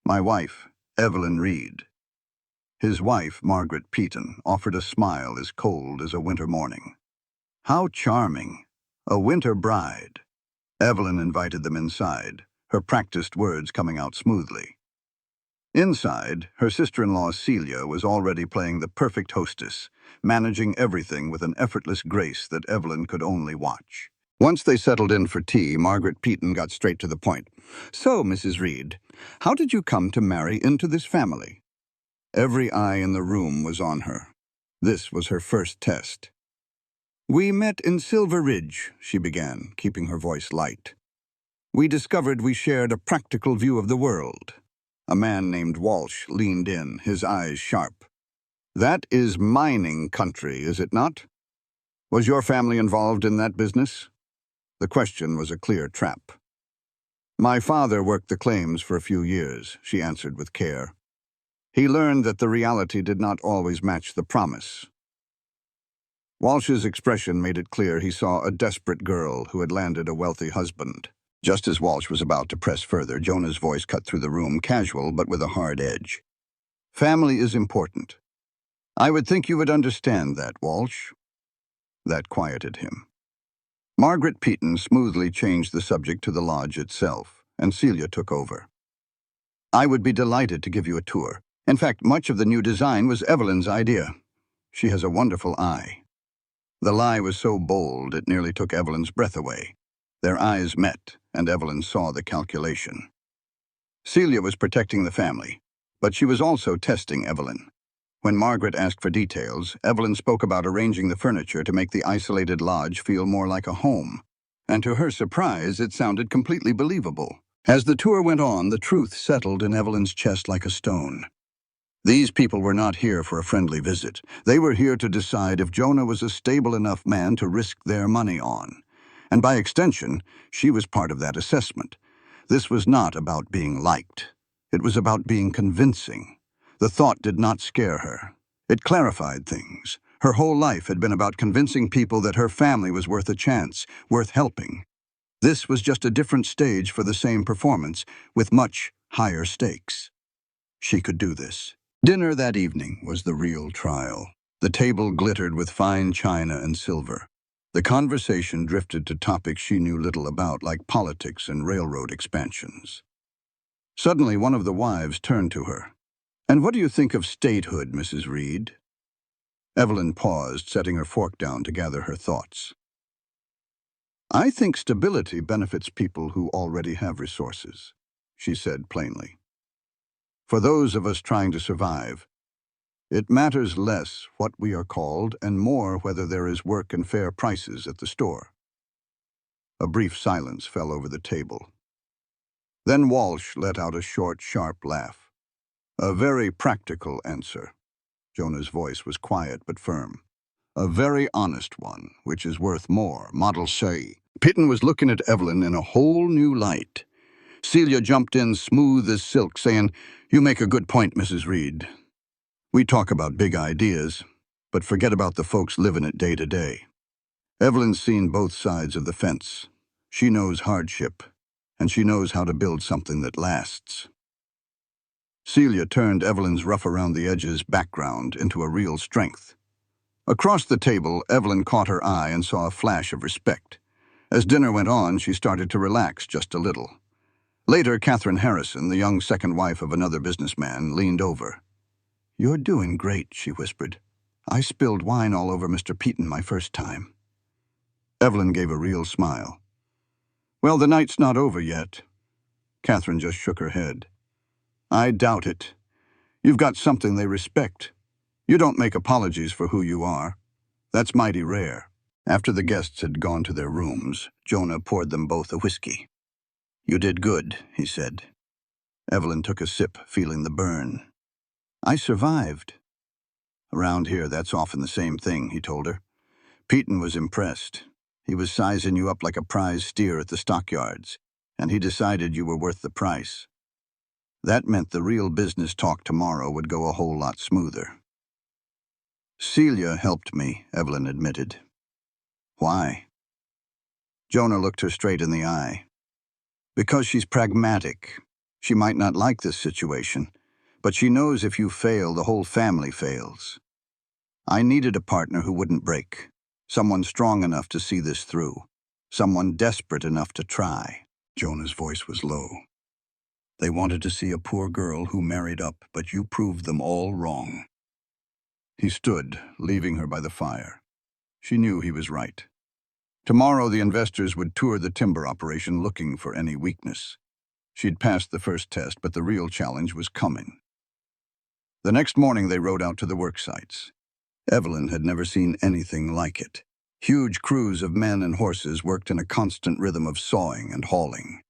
"My wife, Evelyn Reed." His wife, Margaret Peaton, offered a smile as cold as a winter morning. How charming! A winter bride. Evelyn invited them inside, her practiced words coming out smoothly. Inside, her sister-in-law Celia was already playing the perfect hostess, managing everything with an effortless grace that Evelyn could only watch. Once they settled in for tea, Margaret Peaton got straight to the point. "So, Mrs. Reed, how did you come to marry into this family?" Every eye in the room was on her. This was her first test. "We met in Silver Ridge," she began, keeping her voice light. "We discovered we shared a practical view of the world." A man named Walsh leaned in, his eyes sharp. "That is mining country, is it not? Was your family involved in that business?" The question was a clear trap. "My father worked the claims for a few years," she answered with care. "He learned that the reality did not always match the promise." Walsh's expression made it clear he saw a desperate girl who had landed a wealthy husband. Just as Walsh was about to press further, Jonah's voice cut through the room, casual but with a hard edge. "Family is important. I would think you would understand that, Walsh." That quieted him. Margaret Peaton smoothly changed the subject to the lodge itself, and Celia took over. "I would be delighted to give you a tour. In fact, much of the new design was Evelyn's idea. She has a wonderful eye." The lie was so bold it nearly took Evelyn's breath away. Their eyes met, and Evelyn saw the calculation. Celia was protecting the family, but she was also testing Evelyn. When Margaret asked for details, Evelyn spoke about arranging the furniture to make the isolated lodge feel more like a home. And to her surprise, it sounded completely believable. As the tour went on, the truth settled in Evelyn's chest like a stone. These people were not here for a friendly visit. They were here to decide if Jonah was a stable enough man to risk their money on. And by extension, she was part of that assessment. This was not about being liked. It was about being convincing. The thought did not scare her. It clarified things. Her whole life had been about convincing people that her family was worth a chance, worth helping. This was just a different stage for the same performance, with much higher stakes. She could do this. Dinner that evening was the real trial. The table glittered with fine china and silver. The conversation drifted to topics she knew little about, like politics and railroad expansions. Suddenly, one of the wives turned to her. "And what do you think of statehood, Mrs. Reed?" Evelyn paused, setting her fork down to gather her thoughts. "I think stability benefits people who already have resources," she said plainly. "For those of us trying to survive, it matters less what we are called and more whether there is work and fair prices at the store." A brief silence fell over the table. Then Walsh let out a short, sharp laugh. "A very practical answer." Jonah's voice was quiet but firm. "A very honest one, which is worth more, model say." Piton was looking at Evelyn in a whole new light. Celia jumped in smooth as silk, saying, "You make a good point, Mrs. Reed. We talk about big ideas, but forget about the folks living it day to day." Evelyn's seen both sides of the fence. She knows hardship, and she knows how to build something that lasts. Celia turned Evelyn's rough-around-the-edges background into a real strength. Across the table, Evelyn caught her eye and saw a flash of respect. As dinner went on, she started to relax just a little. Later, Catherine Harrison, the young second wife of another businessman, leaned over. "You're doing great," she whispered. "I spilled wine all over Mr. Peaton my first time." Evelyn gave a real smile. "Well, the night's not over yet." Catherine just shook her head. "I doubt it. You've got something they respect. You don't make apologies for who you are. That's mighty rare." After the guests had gone to their rooms, Jonah poured them both a whiskey. "You did good," he said. Evelyn took a sip, feeling the burn. "I survived." "Around here, that's often the same thing," he told her. Peyton was impressed. He was sizing you up like a prize steer at the stockyards, and he decided you were worth the price. That meant the real business talk tomorrow would go a whole lot smoother. "Celia helped me," Evelyn admitted. "Why?" Jonah looked her straight in the eye. "Because she's pragmatic. She might not like this situation, but she knows if you fail, the whole family fails. I needed a partner who wouldn't break, someone strong enough to see this through, someone desperate enough to try." Jonah's voice was low. "They wanted to see a poor girl who married up, but you proved them all wrong." He stood, leaving her by the fire. She knew he was right. Tomorrow the investors would tour the timber operation looking for any weakness. She'd passed the first test, but the real challenge was coming. The next morning they rode out to the work sites. Evelyn had never seen anything like it. Huge crews of men and horses worked in a constant rhythm of sawing and hauling.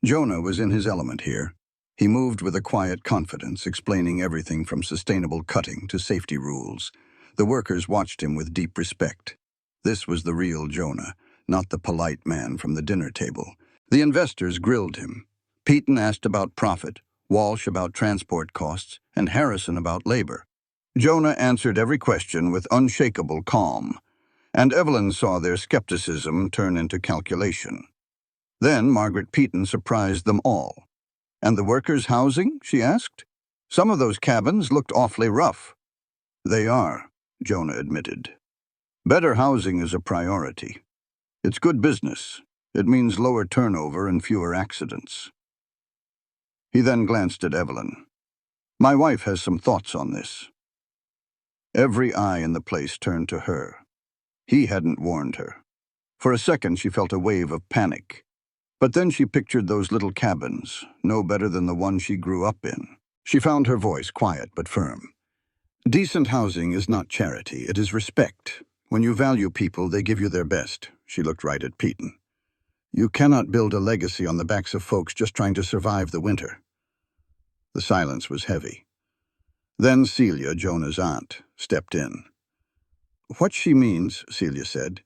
Jonah was in his element here. He moved with a quiet confidence, explaining everything from sustainable cutting to safety rules. The workers watched him with deep respect. This was the real Jonah, not the polite man from the dinner table. The investors grilled him. Peyton asked about profit, Walsh about transport costs, and Harrison about labor. Jonah answered every question with unshakable calm, and Evelyn saw their skepticism turn into calculation. Then Margaret Peyton surprised them all. "And the workers' housing?" she asked. "Some of those cabins looked awfully rough." "They are," Jonah admitted. "Better housing is a priority. It's good business. It means lower turnover and fewer accidents." He then glanced at Evelyn. "My wife has some thoughts on this." Every eye in the place turned to her. He hadn't warned her. For a second she felt a wave of panic. But then she pictured those little cabins, no better than the one she grew up in. She found her voice quiet but firm. "Decent housing is not charity, it is respect. When you value people, they give you their best." She looked right at Peyton. "You cannot build a legacy on the backs of folks just trying to survive the winter." The silence was heavy. Then Celia, Jonah's aunt, stepped in. "What she means," Celia said,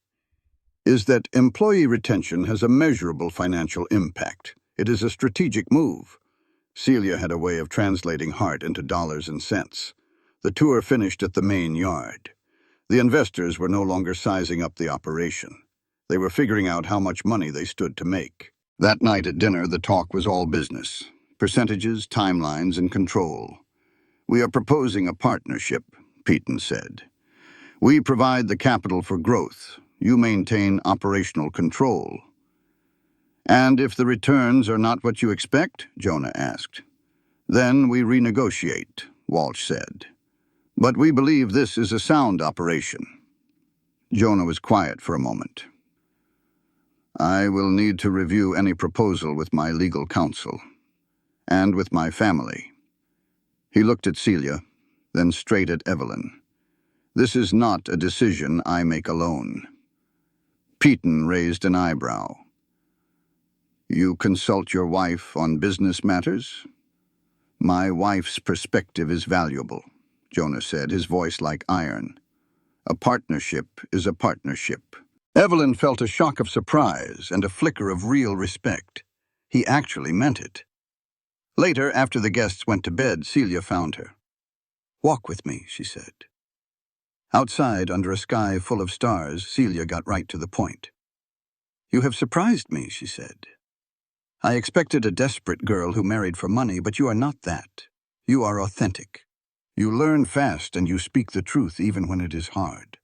"is that employee retention has a measurable financial impact. It is a strategic move." Celia had a way of translating heart into dollars and cents. The tour finished at the main yard. The investors were no longer sizing up the operation. They were figuring out how much money they stood to make. That night at dinner, the talk was all business. Percentages, timelines, and control. "We are proposing a partnership," Peyton said. "We provide the capital for growth. You maintain operational control." "And if the returns are not what you expect?" Jonah asked. "Then we renegotiate," Walsh said. "But we believe this is a sound operation." Jonah was quiet for a moment. "I will need to review any proposal with my legal counsel, and with my family." He looked at Celia, then straight at Evelyn. "This is not a decision I make alone." Peyton raised an eyebrow. "You consult your wife on business matters?" "My wife's perspective is valuable," Jonah said, his voice like iron. "A partnership is a partnership." Evelyn felt a shock of surprise and a flicker of real respect. He actually meant it. Later, after the guests went to bed, Celia found her. "Walk with me," she said. Outside, under a sky full of stars, Celia got right to the point. "You have surprised me," she said. "I expected a desperate girl who married for money, but you are not that. You are authentic. You learn fast and you speak the truth even when it is hard."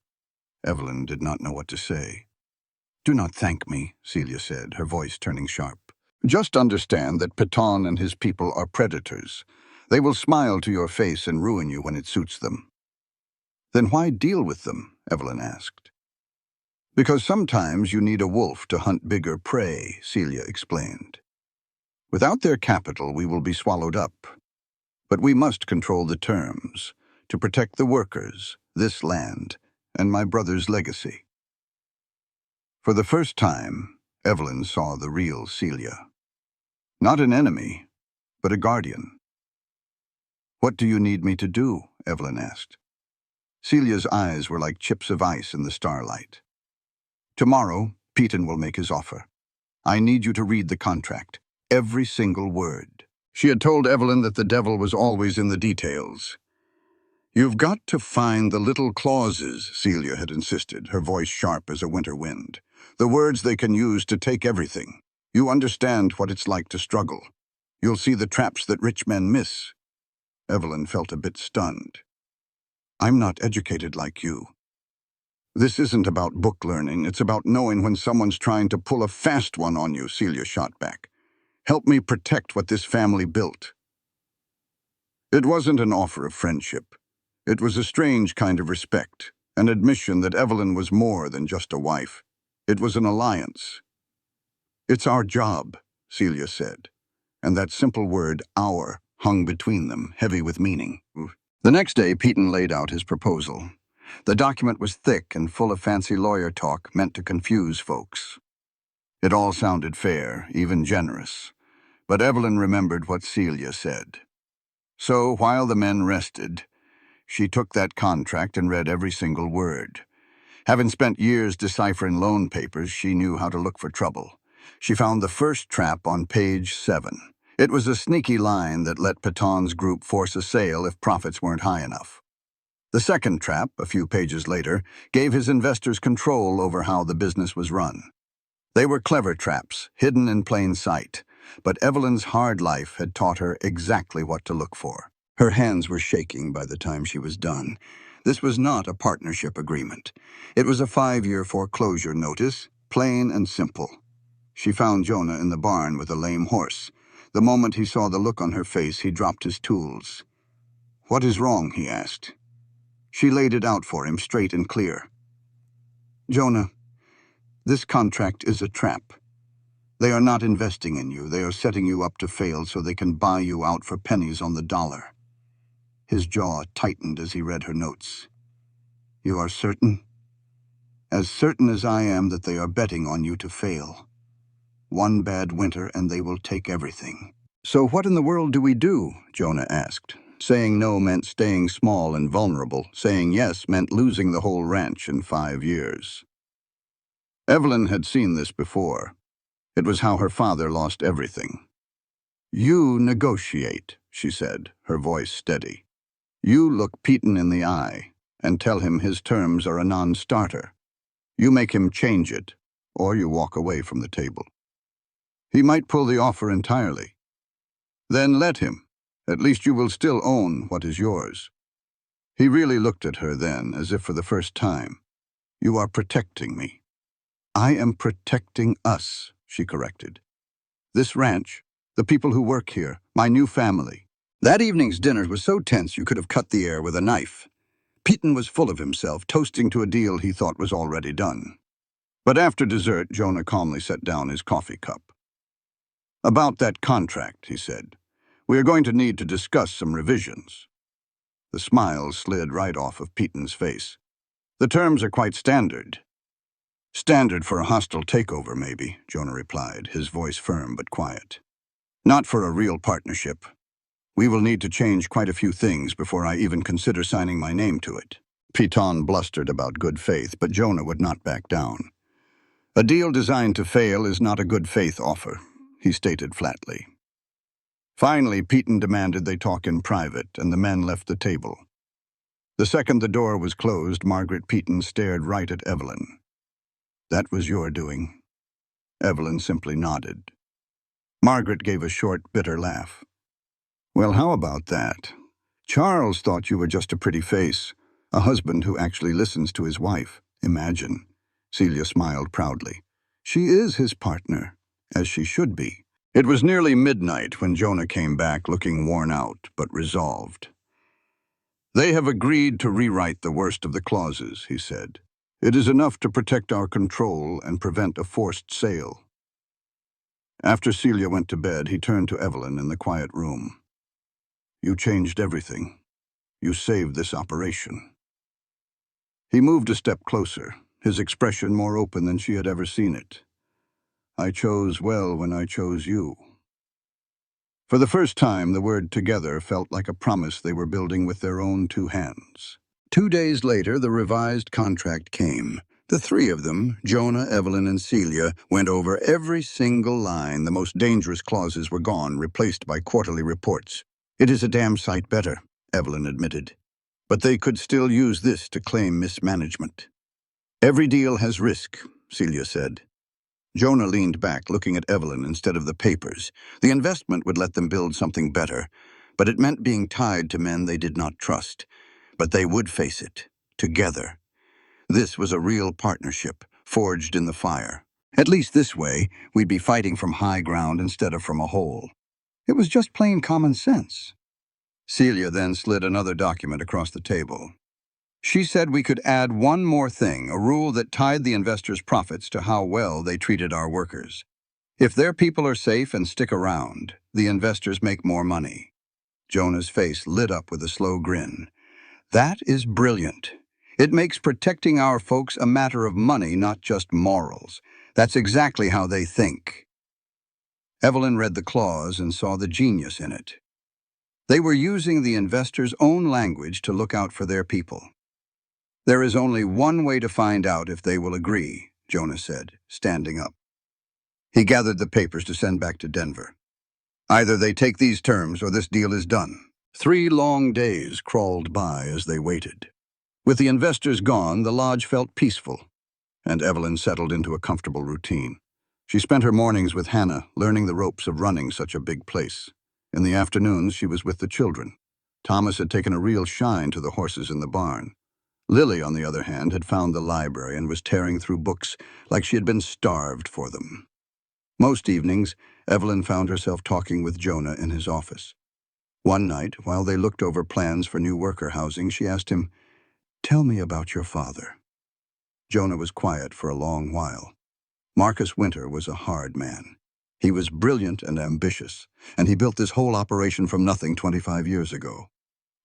Evelyn did not know what to say. "Do not thank me," Celia said, her voice turning sharp. "Just understand that Piton and his people are predators. They will smile to your face and ruin you when it suits them." "Then why deal with them?" Evelyn asked. "Because sometimes you need a wolf to hunt bigger prey," Celia explained. "Without their capital, we will be swallowed up. But we must control the terms to protect the workers, this land, and my brother's legacy." For the first time, Evelyn saw the real Celia. Not an enemy, but a guardian. What do you need me to do? Evelyn asked. Celia's eyes were like chips of ice in the starlight. Tomorrow, Peyton will make his offer. I need you to read the contract, every single word. She had told Evelyn that the devil was always in the details. You've got to find the little clauses, Celia had insisted, her voice sharp as a winter wind. The words they can use to take everything. You understand what it's like to struggle. You'll see the traps that rich men miss. Evelyn felt a bit stunned. I'm not educated like you. This isn't about book learning, it's about knowing when someone's trying to pull a fast one on you, Celia shot back. Help me protect what this family built. It wasn't an offer of friendship. It was a strange kind of respect, an admission that Evelyn was more than just a wife. It was an alliance. It's our job, Celia said, and that simple word, our, hung between them, heavy with meaning. The next day, Peyton laid out his proposal. The document was thick and full of fancy lawyer talk meant to confuse folks. It all sounded fair, even generous, but Evelyn remembered what Celia said. So, while the men rested, she took that contract and read every single word. Having spent years deciphering loan papers, she knew how to look for trouble. She found the first trap on page 7. It was a sneaky line that let Pétain's group force a sale if profits weren't high enough. The second trap, a few pages later, gave his investors control over how the business was run. They were clever traps, hidden in plain sight, but Evelyn's hard life had taught her exactly what to look for. Her hands were shaking by the time she was done. This was not a partnership agreement. It was a 5-year foreclosure notice, plain and simple. She found Jonah in the barn with a lame horse. The moment he saw the look on her face, he dropped his tools. "What is wrong?" he asked. She laid it out for him, straight and clear. "Jonah, this contract is a trap. They are not investing in you. They are setting you up to fail so they can buy you out for pennies on the dollar." His jaw tightened as he read her notes. "You are certain?" "As certain as I am that they are betting on you to fail. One bad winter and they will take everything." "So what in the world do we do?" Jonah asked. Saying no meant staying small and vulnerable. Saying yes meant losing the whole ranch in 5 years. Evelyn had seen this before. It was how her father lost everything. "You negotiate," she said, her voice steady. "You look Peyton in the eye and tell him his terms are a non-starter. You make him change it, or you walk away from the table. He might pull the offer entirely. Then let him. At least you will still own what is yours." He really looked at her then, as if for the first time. "You are protecting me." "I am protecting us," she corrected. "This ranch, the people who work here, my new family." That evening's dinner was so tense you could have cut the air with a knife. Peyton was full of himself, toasting to a deal he thought was already done. But after dessert, Jonah calmly set down his coffee cup. "About that contract," he said. "We are going to need to discuss some revisions." The smile slid right off of Peyton's face. "The terms are quite standard." "Standard for a hostile takeover, maybe," Jonah replied, his voice firm but quiet. "Not for a real partnership. We will need to change quite a few things before I even consider signing my name to it." Peyton blustered about good faith, but Jonah would not back down. "A deal designed to fail is not a good faith offer," he stated flatly. Finally, Peyton demanded they talk in private, and the men left the table. The second the door was closed, Margaret Peyton stared right at Evelyn. "That was your doing." Evelyn simply nodded. Margaret gave a short, bitter laugh. "Well, how about that? Charles thought you were just a pretty face, a husband who actually listens to his wife. Imagine." Celia smiled proudly. "She is his partner, as she should be." It was nearly midnight when Jonah came back, looking worn out, but resolved. "They have agreed to rewrite the worst of the clauses," he said. "It is enough to protect our control and prevent a forced sale." After Celia went to bed, he turned to Evelyn in the quiet room. "You changed everything. You saved this operation." He moved a step closer, his expression more open than she had ever seen it. "I chose well when I chose you." For the first time, the word together felt like a promise they were building with their own two hands. 2 days later, the revised contract came. The three of them, Jonah, Evelyn, and Celia, went over every single line. The most dangerous clauses were gone, replaced by quarterly reports. "It is a damn sight better," Evelyn admitted. "But they could still use this to claim mismanagement." "Every deal has risk," Celia said. Jonah leaned back, looking at Evelyn instead of the papers. The investment would let them build something better, but it meant being tied to men they did not trust. But they would face it, together. This was a real partnership, forged in the fire. At least this way, we'd be fighting from high ground instead of from a hole. It was just plain common sense. Celia then slid another document across the table. She said we could add one more thing, a rule that tied the investors' profits to how well they treated our workers. If their people are safe and stick around, the investors make more money. Jonah's face lit up with a slow grin. "That is brilliant. It makes protecting our folks a matter of money, not just morals. That's exactly how they think." Evelyn read the clause and saw the genius in it. They were using the investors' own language to look out for their people. "There is only one way to find out if they will agree," Jonah said, standing up. He gathered the papers to send back to Denver. "Either they take these terms or this deal is done." 3 long days crawled by as they waited. With the investors gone, the lodge felt peaceful, and Evelyn settled into a comfortable routine. She spent her mornings with Hannah, learning the ropes of running such a big place. In the afternoons, she was with the children. Thomas had taken a real shine to the horses in the barn. Lily, on the other hand, had found the library and was tearing through books like she had been starved for them. Most evenings, Evelyn found herself talking with Jonah in his office. One night, while they looked over plans for new worker housing, she asked him, "Tell me about your father." Jonah was quiet for a long while. Marcus Winter was a hard man. He was brilliant and ambitious, and he built this whole operation from nothing 25 years ago.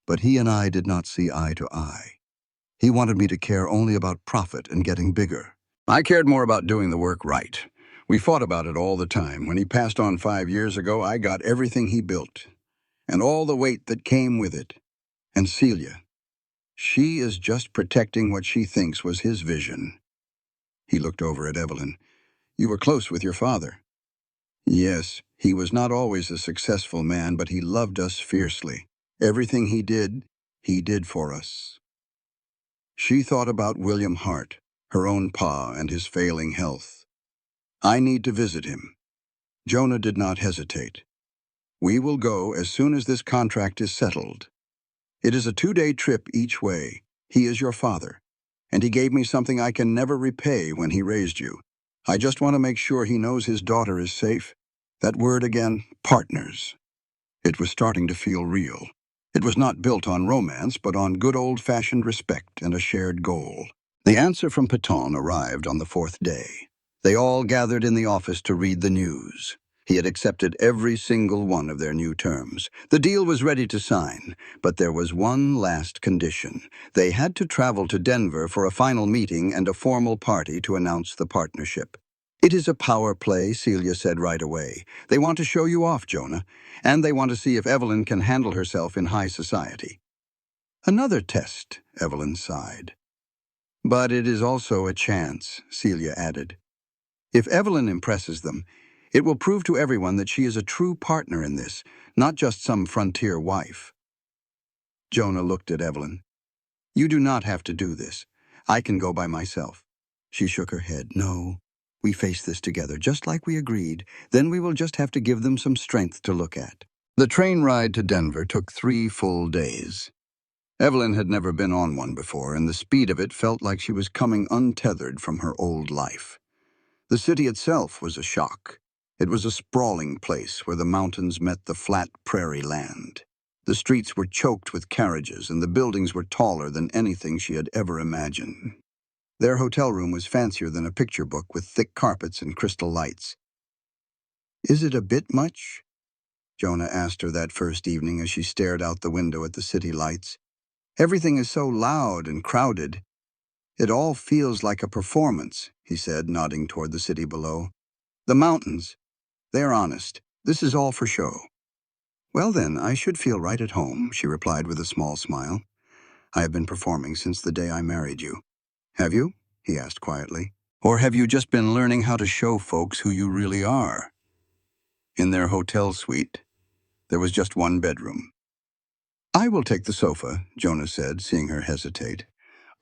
But he and I did not see eye to eye. He wanted me to care only about profit and getting bigger. I cared more about doing the work right. We fought about it all the time. When he passed on 5 years ago, I got everything he built, and all the weight that came with it. And Celia, she is just protecting what she thinks was his vision. He looked over at Evelyn. "You were close with your father." "Yes, he was not always a successful man, but he loved us fiercely. Everything he did for us." She thought about William Hart, her own pa, and his failing health. "I need to visit him." Jonah did not hesitate. "We will go as soon as this contract is settled. It is a 2-day trip each way. He is your father, and he gave me something I can never repay when he raised you. I just want to make sure he knows his daughter is safe." That word again, partners. It was starting to feel real. It was not built on romance, but on good old-fashioned respect and a shared goal. The answer from Patton arrived on the 4th day. They all gathered in the office to read the news. He had accepted every single one of their new terms. The deal was ready to sign, but there was one last condition. They had to travel to Denver for a final meeting and a formal party to announce the partnership. "It is a power play," Celia said right away. "They want to show you off, Jonah, and they want to see if Evelyn can handle herself in high society." "Another test," Evelyn sighed. "But it is also a chance," Celia added. "If Evelyn impresses them, it will prove to everyone that she is a true partner in this, not just some frontier wife." Jonah looked at Evelyn. "You do not have to do this. I can go by myself." She shook her head. "No, we face this together, just like we agreed. Then we will just have to give them some strength to look at." The train ride to Denver took 3 full days. Evelyn had never been on one before, and the speed of it felt like she was coming untethered from her old life. The city itself was a shock. It was a sprawling place where the mountains met the flat prairie land. The streets were choked with carriages, and the buildings were taller than anything she had ever imagined. Their hotel room was fancier than a picture book with thick carpets and crystal lights. "Is it a bit much?" Jonah asked her that first evening as she stared out the window at the city lights. "Everything is so loud and crowded." "It all feels like a performance," he said, nodding toward the city below. "The mountains, they're honest. This is all for show." Well then, I should feel right at home, she replied with a small smile. I have been performing since the day I married you. Have you? He asked quietly. Or have you just been learning how to show folks who you really are? In their hotel suite, there was just one bedroom. I will take the sofa, Jonah said, seeing her hesitate.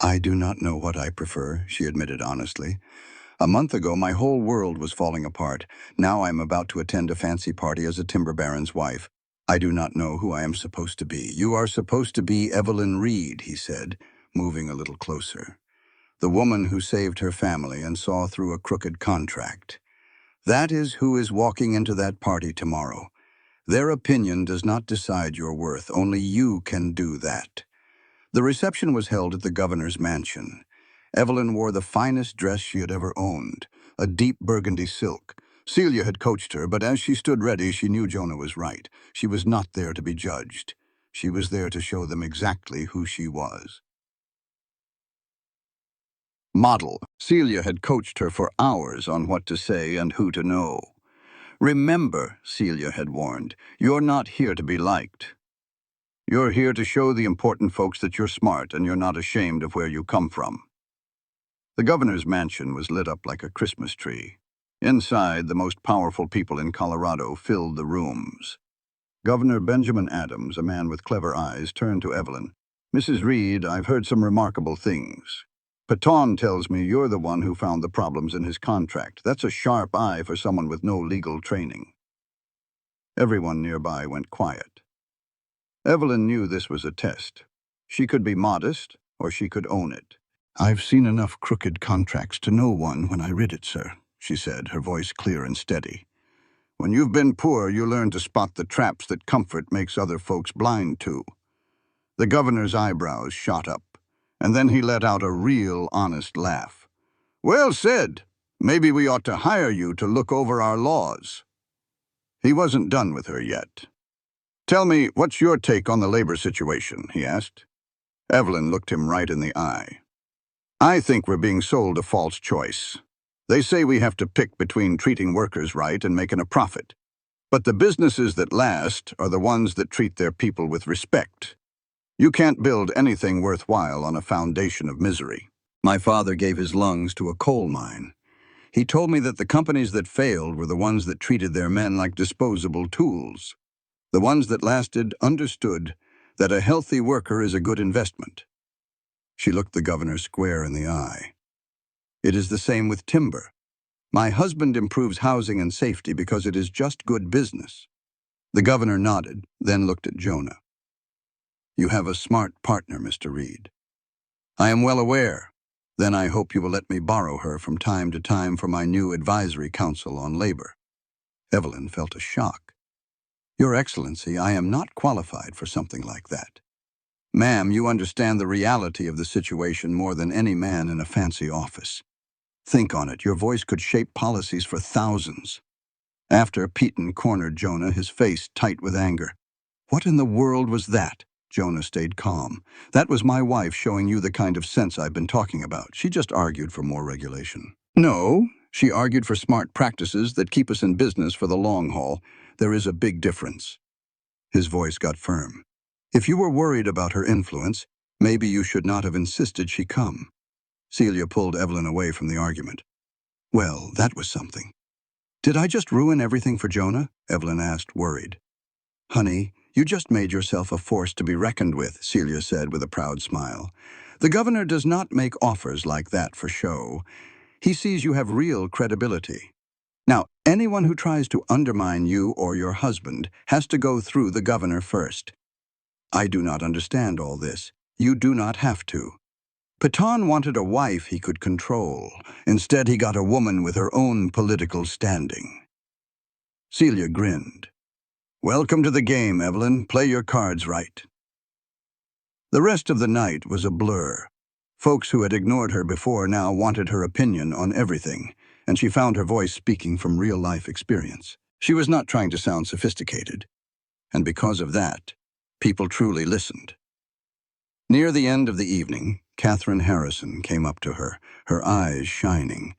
I do not know what I prefer, she admitted honestly. A month ago, my whole world was falling apart. Now I am about to attend a fancy party as a timber baron's wife. I do not know who I am supposed to be. You are supposed to be Evelyn Reed, he said, moving a little closer. The woman who saved her family and saw through a crooked contract. That is who is walking into that party tomorrow. Their opinion does not decide your worth. Only you can do that. The reception was held at the governor's mansion. Evelyn wore the finest dress she had ever owned, a deep burgundy silk. Celia had coached her, but as she stood ready, she knew Jonah was right. She was not there to be judged. She was there to show them exactly who she was. Model. Celia had coached her for hours on what to say and who to know. Remember, Celia had warned, you're not here to be liked. You're here to show the important folks that you're smart and you're not ashamed of where you come from. The governor's mansion was lit up like a Christmas tree. Inside, the most powerful people in Colorado filled the rooms. Governor Benjamin Adams, a man with clever eyes, turned to Evelyn. Mrs. Reed, I've heard some remarkable things. Paton tells me you're the one who found the problems in his contract. That's a sharp eye for someone with no legal training. Everyone nearby went quiet. Evelyn knew this was a test. She could be modest, or she could own it. I've seen enough crooked contracts to know one when I read it, sir, she said, her voice clear and steady. When you've been poor, you learn to spot the traps that comfort makes other folks blind to. The governor's eyebrows shot up, and then he let out a real, honest laugh. Well said. Maybe we ought to hire you to look over our laws. He wasn't done with her yet. Tell me, what's your take on the labor situation, he asked. Evelyn looked him right in the eye. I think we're being sold a false choice. They say we have to pick between treating workers right and making a profit. But the businesses that last are the ones that treat their people with respect. You can't build anything worthwhile on a foundation of misery. My father gave his lungs to a coal mine. He told me that the companies that failed were the ones that treated their men like disposable tools. The ones that lasted understood that a healthy worker is a good investment. She looked the governor square in the eye. It is the same with timber. My husband improves housing and safety because it is just good business. The governor nodded, then looked at Jonah. You have a smart partner, Mr. Reed. I am well aware. Then I hope you will let me borrow her from time to time for my new advisory council on labor. Evelyn felt a shock. Your Excellency, I am not qualified for something like that. Ma'am, you understand the reality of the situation more than any man in a fancy office. Think on it, your voice could shape policies for thousands. After Peyton cornered Jonah, his face tight with anger. What in the world was that? Jonah stayed calm. That was my wife showing you the kind of sense I've been talking about. She just argued for more regulation. No, she argued for smart practices that keep us in business for the long haul. There is a big difference. His voice got firm. If you were worried about her influence, maybe you should not have insisted she come. Celia pulled Evelyn away from the argument. Well, that was something. Did I just ruin everything for Jonah? Evelyn asked, worried. Honey, you just made yourself a force to be reckoned with, Celia said with a proud smile. The governor does not make offers like that for show. He sees you have real credibility. Now, anyone who tries to undermine you or your husband has to go through the governor first. I do not understand all this. You do not have to. Paton wanted a wife he could control. Instead, he got a woman with her own political standing. Celia grinned. Welcome to the game, Evelyn. Play your cards right. The rest of the night was a blur. Folks who had ignored her before now wanted her opinion on everything, and she found her voice speaking from real-life experience. She was not trying to sound sophisticated, and because of that, people truly listened. Near the end of the evening, Catherine Harrison came up to her, her eyes shining.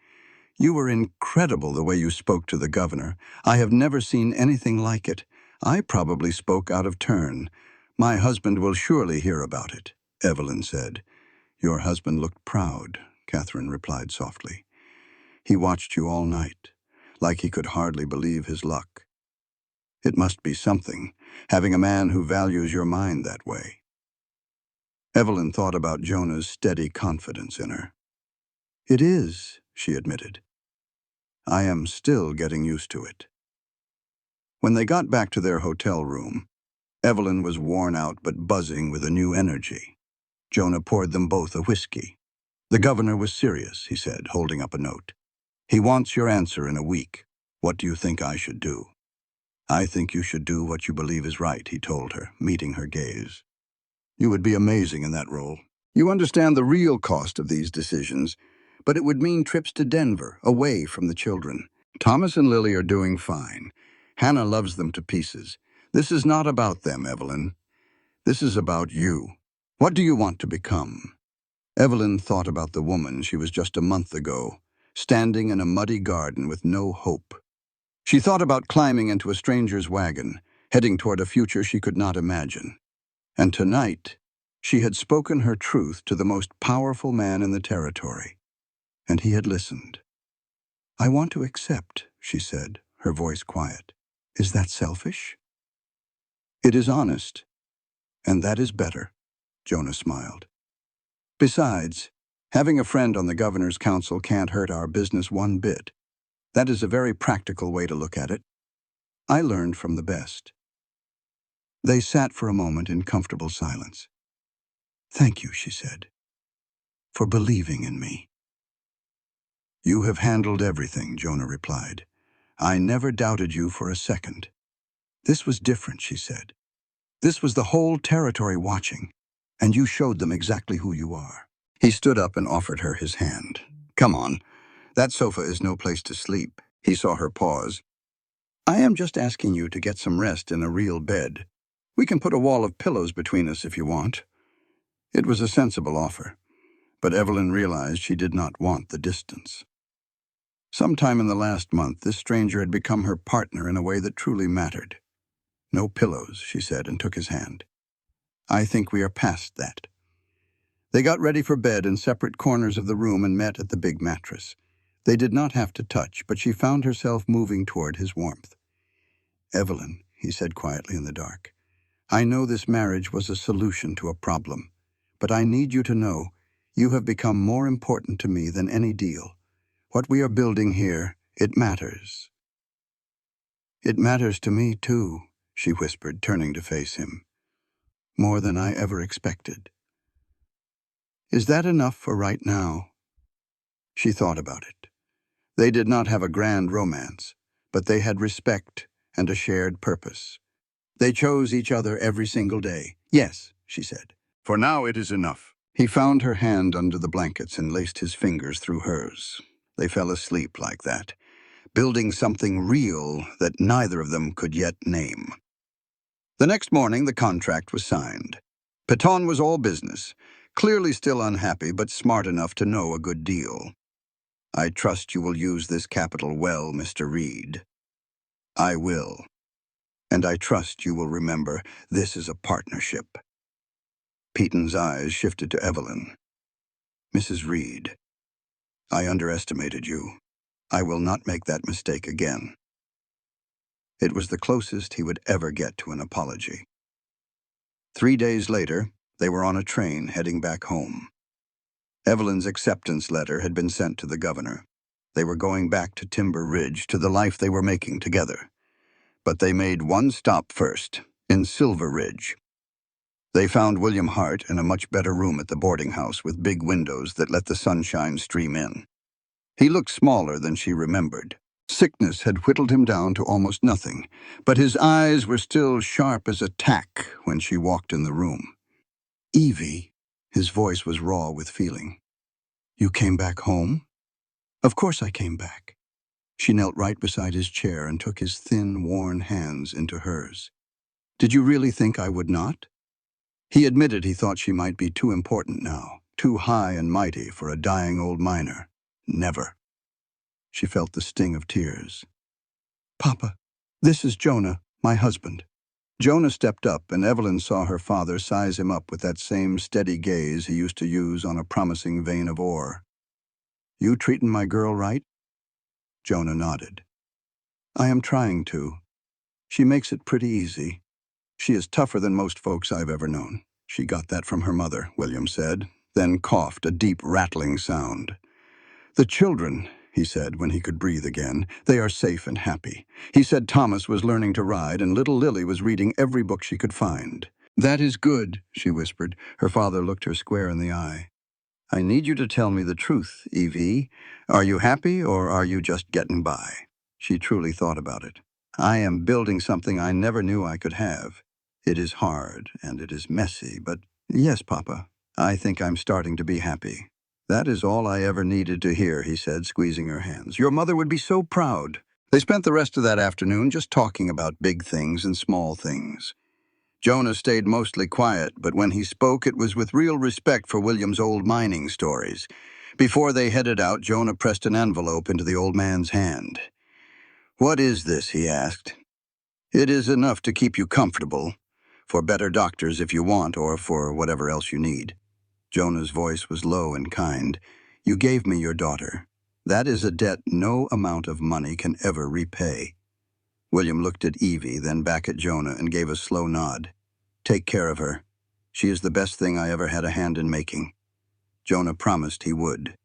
You were incredible the way you spoke to the governor. I have never seen anything like it. I probably spoke out of turn. My husband will surely hear about it, Evelyn said. Your husband looked proud, Catherine replied softly. He watched you all night, like he could hardly believe his luck. It must be something, having a man who values your mind that way. Evelyn thought about Jonah's steady confidence in her. It is, she admitted. I am still getting used to it. When they got back to their hotel room, Evelyn was worn out but buzzing with a new energy. Jonah poured them both a whiskey. The governor was serious, he said, holding up a note. He wants your answer in a week. What do you think I should do? I think you should do what you believe is right, he told her, meeting her gaze. You would be amazing in that role. You understand the real cost of these decisions, but it would mean trips to Denver, away from the children. Thomas and Lily are doing fine. Hannah loves them to pieces. This is not about them, Evelyn. This is about you. What do you want to become? Evelyn thought about the woman she was just a month ago, standing in a muddy garden with no hope. She thought about climbing into a stranger's wagon, heading toward a future she could not imagine. And tonight, she had spoken her truth to the most powerful man in the territory, and he had listened. I want to accept, she said, her voice quiet. Is that selfish? It is honest, and that is better, Jonah smiled. Besides, having a friend on the governor's council can't hurt our business one bit. That is a very practical way to look at it. I learned from the best. They sat for a moment in comfortable silence. Thank you, she said, for believing in me. You have handled everything, Jonah replied. I never doubted you for a second. This was different, she said. This was the whole territory watching, and you showed them exactly who you are. He stood up and offered her his hand. Come on, that sofa is no place to sleep. He saw her pause. I am just asking you to get some rest in a real bed. We can put a wall of pillows between us if you want. It was a sensible offer, but Evelyn realized she did not want the distance. Sometime in the last month, this stranger had become her partner in a way that truly mattered. No pillows, she said, and took his hand. I think we are past that. They got ready for bed in separate corners of the room and met at the big mattress. They did not have to touch, but she found herself moving toward his warmth. Evelyn, he said quietly in the dark, I know this marriage was a solution to a problem, but I need you to know you have become more important to me than any deal. What we are building here, it matters. It matters to me, too, she whispered, turning to face him. More than I ever expected. Is that enough for right now? She thought about it. They did not have a grand romance, but they had respect and a shared purpose. They chose each other every single day. Yes, she said. For now it is enough. He found her hand under the blankets and laced his fingers through hers. They fell asleep like that, building something real that neither of them could yet name. The next morning, the contract was signed. Peton was all business, clearly still unhappy, but smart enough to know a good deal. I trust you will use this capital well, Mr. Reed. I will. And I trust you will remember this is a partnership. Peton's eyes shifted to Evelyn. Mrs. Reed, I underestimated you. I will not make that mistake again. It was the closest he would ever get to an apology. 3 days later, they were on a train heading back home. Evelyn's acceptance letter had been sent to the governor. They were going back to Timber Ridge, to the life they were making together. But they made one stop first, in Silver Ridge. They found William Hart in a much better room at the boarding house with big windows that let the sunshine stream in. He looked smaller than she remembered. Sickness had whittled him down to almost nothing, but his eyes were still sharp as a tack when she walked in the room. Evie, his voice was raw with feeling. You came back home? Of course I came back. She knelt right beside his chair and took his thin, worn hands into hers. Did you really think I would not? He admitted he thought she might be too important now, too high and mighty for a dying old miner. Never. She felt the sting of tears. Papa, this is Jonah, my husband. Jonah stepped up, and Evelyn saw her father size him up with that same steady gaze he used to use on a promising vein of ore. "You treatin' my girl right?" Jonah nodded. "I am trying to. She makes it pretty easy. She is tougher than most folks I've ever known." "She got that from her mother," William said, then coughed, a deep rattling sound. "The children," he said when he could breathe again, "they are safe and happy. He said Thomas was learning to ride and little Lily was reading every book she could find." "That is good," she whispered. Her father looked her square in the eye. "I need you to tell me the truth, Evie. Are you happy or are you just getting by?" She truly thought about it. "I am building something I never knew I could have. It is hard and it is messy, but yes, Papa, I think I'm starting to be happy." "That is all I ever needed to hear," he said, squeezing her hands. "Your mother would be so proud." They spent the rest of that afternoon just talking about big things and small things. Jonah stayed mostly quiet, but when he spoke, it was with real respect for William's old mining stories. Before they headed out, Jonah pressed an envelope into the old man's hand. "What is this?" he asked. "It is enough to keep you comfortable, for better doctors if you want, or for whatever else you need." Jonah's voice was low and kind. "You gave me your daughter. That is a debt no amount of money can ever repay." William looked at Evie, then back at Jonah, and gave a slow nod. "Take care of her. She is the best thing I ever had a hand in making." Jonah promised he would.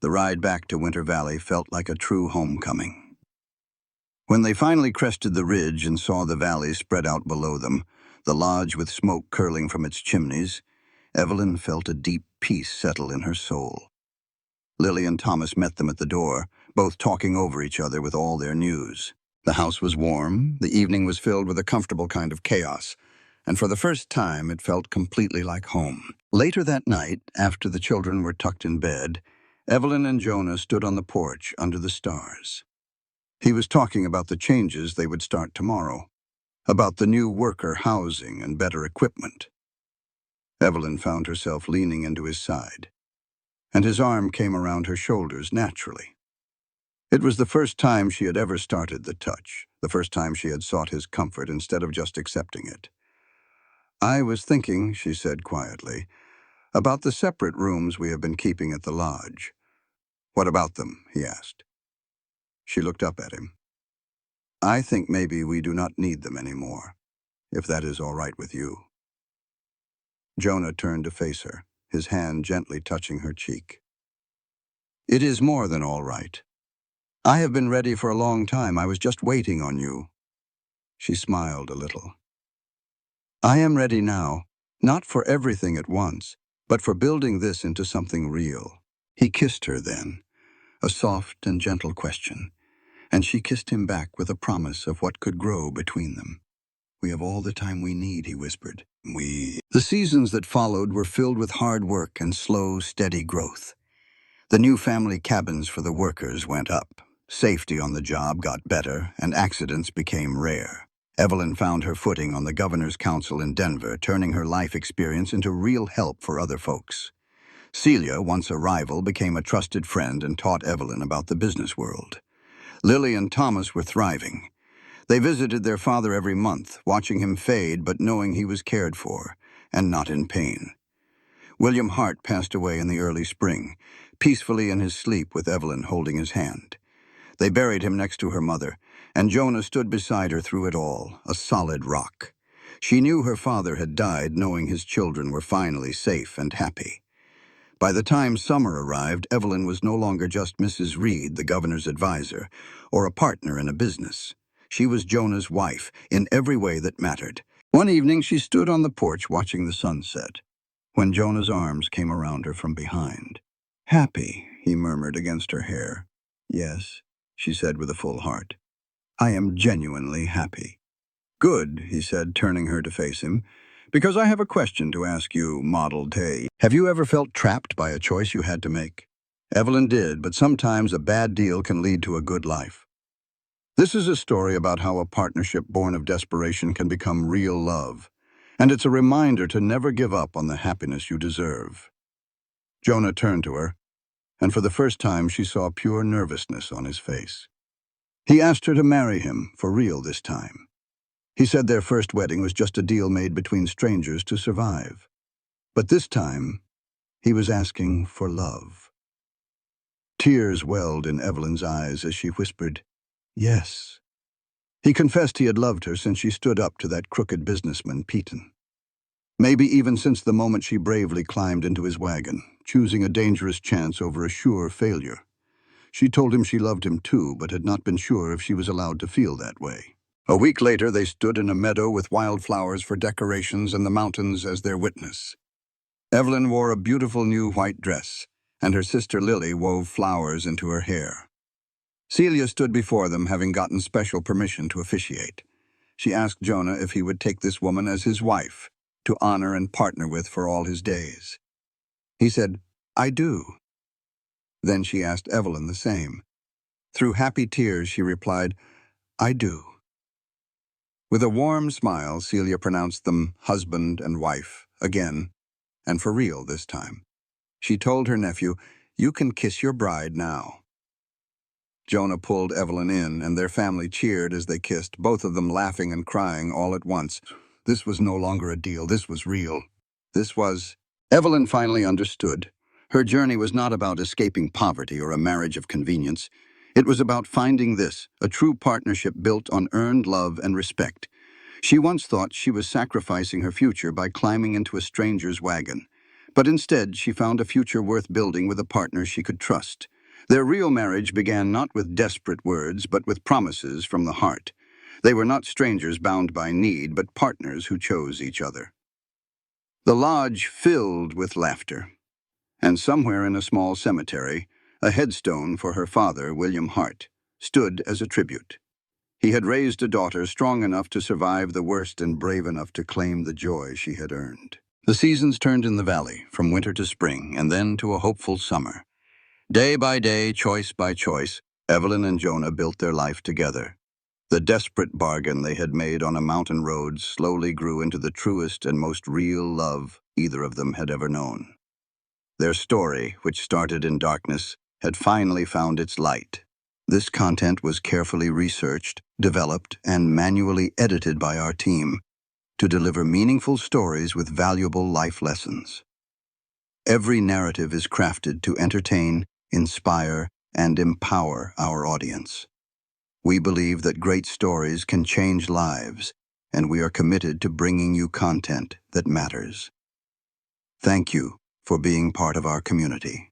The ride back to Winter Valley felt like a true homecoming. When they finally crested the ridge and saw the valley spread out below them, the lodge with smoke curling from its chimneys, Evelyn felt a deep peace settle in her soul. Lily and Thomas met them at the door, both talking over each other with all their news. The house was warm, the evening was filled with a comfortable kind of chaos, and for the first time it felt completely like home. Later that night, after the children were tucked in bed, Evelyn and Jonah stood on the porch under the stars. He was talking about the changes they would start tomorrow, about the new worker housing and better equipment. Evelyn found herself leaning into his side, and his arm came around her shoulders naturally. It was the first time she had ever started the touch, the first time she had sought his comfort instead of just accepting it. "I was thinking," she said quietly, "about the separate rooms we have been keeping at the lodge." "What about them?" he asked. She looked up at him. "I think maybe we do not need them anymore, if that is all right with you." Jonah turned to face her, his hand gently touching her cheek. "It is more than all right. I have been ready for a long time. I was just waiting on you." She smiled a little. "I am ready now, not for everything at once, but for building this into something real." He kissed her then, a soft and gentle question, and she kissed him back with a promise of what could grow between them. "We have all the time we need," he whispered. The seasons that followed were filled with hard work and slow, steady growth. The new family cabins for the workers went up. Safety on the job got better, and accidents became rare. Evelyn found her footing on the Governor's Council in Denver, turning her life experience into real help for other folks. Celia, once a rival, became a trusted friend and taught Evelyn about the business world. Lily and Thomas were thriving. They visited their father every month, watching him fade but knowing he was cared for, and not in pain. William Hart passed away in the early spring, peacefully in his sleep with Evelyn holding his hand. They buried him next to her mother, and Jonah stood beside her through it all, a solid rock. She knew her father had died, knowing his children were finally safe and happy. By the time summer arrived, Evelyn was no longer just Mrs. Reed, the governor's advisor, or a partner in a business. She was Jonah's wife, in every way that mattered. One evening, she stood on the porch watching the sunset, when Jonah's arms came around her from behind. "Happy," he murmured against her hair. "Yes," she said with a full heart. "I am genuinely happy." "Good," he said, turning her to face him, "because I have a question to ask you, Model Tay. Have you ever felt trapped by a choice you had to make?" Evelyn did, but sometimes a bad deal can lead to a good life. This is a story about how a partnership born of desperation can become real love, and it's a reminder to never give up on the happiness you deserve. Jonah turned to her, and for the first time she saw pure nervousness on his face. He asked her to marry him, for real this time. He said their first wedding was just a deal made between strangers to survive. But this time, he was asking for love. Tears welled in Evelyn's eyes as she whispered, "Yes." He confessed he had loved her since she stood up to that crooked businessman, Peton. Maybe even since the moment she bravely climbed into his wagon, choosing a dangerous chance over a sure failure. She told him she loved him too, but had not been sure if she was allowed to feel that way. A week later, they stood in a meadow with wildflowers for decorations and the mountains as their witness. Evelyn wore a beautiful new white dress, and her sister Lily wove flowers into her hair. Celia stood before them, having gotten special permission to officiate. She asked Jonah if he would take this woman as his wife, to honor and partner with for all his days. He said, "I do." Then she asked Evelyn the same. Through happy tears, she replied, "I do." With a warm smile, Celia pronounced them husband and wife, again, and for real this time. She told her nephew, "You can kiss your bride now." Jonah pulled Evelyn in, and their family cheered as they kissed, both of them laughing and crying all at once. This was no longer a deal, this was real. This was... Evelyn finally understood. Her journey was not about escaping poverty or a marriage of convenience. It was about finding this, a true partnership built on earned love and respect. She once thought she was sacrificing her future by climbing into a stranger's wagon. But instead, she found a future worth building with a partner she could trust. Their real marriage began not with desperate words, but with promises from the heart. They were not strangers bound by need, but partners who chose each other. The lodge filled with laughter, and somewhere in a small cemetery, a headstone for her father, William Hart, stood as a tribute. He had raised a daughter strong enough to survive the worst and brave enough to claim the joy she had earned. The seasons turned in the valley, from winter to spring, and then to a hopeful summer. Day by day, choice by choice, Evelyn and Jonah built their life together. The desperate bargain they had made on a mountain road slowly grew into the truest and most real love either of them had ever known. Their story, which started in darkness, had finally found its light. This content was carefully researched, developed, and manually edited by our team to deliver meaningful stories with valuable life lessons. Every narrative is crafted to entertain, inspire, and empower our audience. We believe that great stories can change lives, and we are committed to bringing you content that matters. Thank you for being part of our community.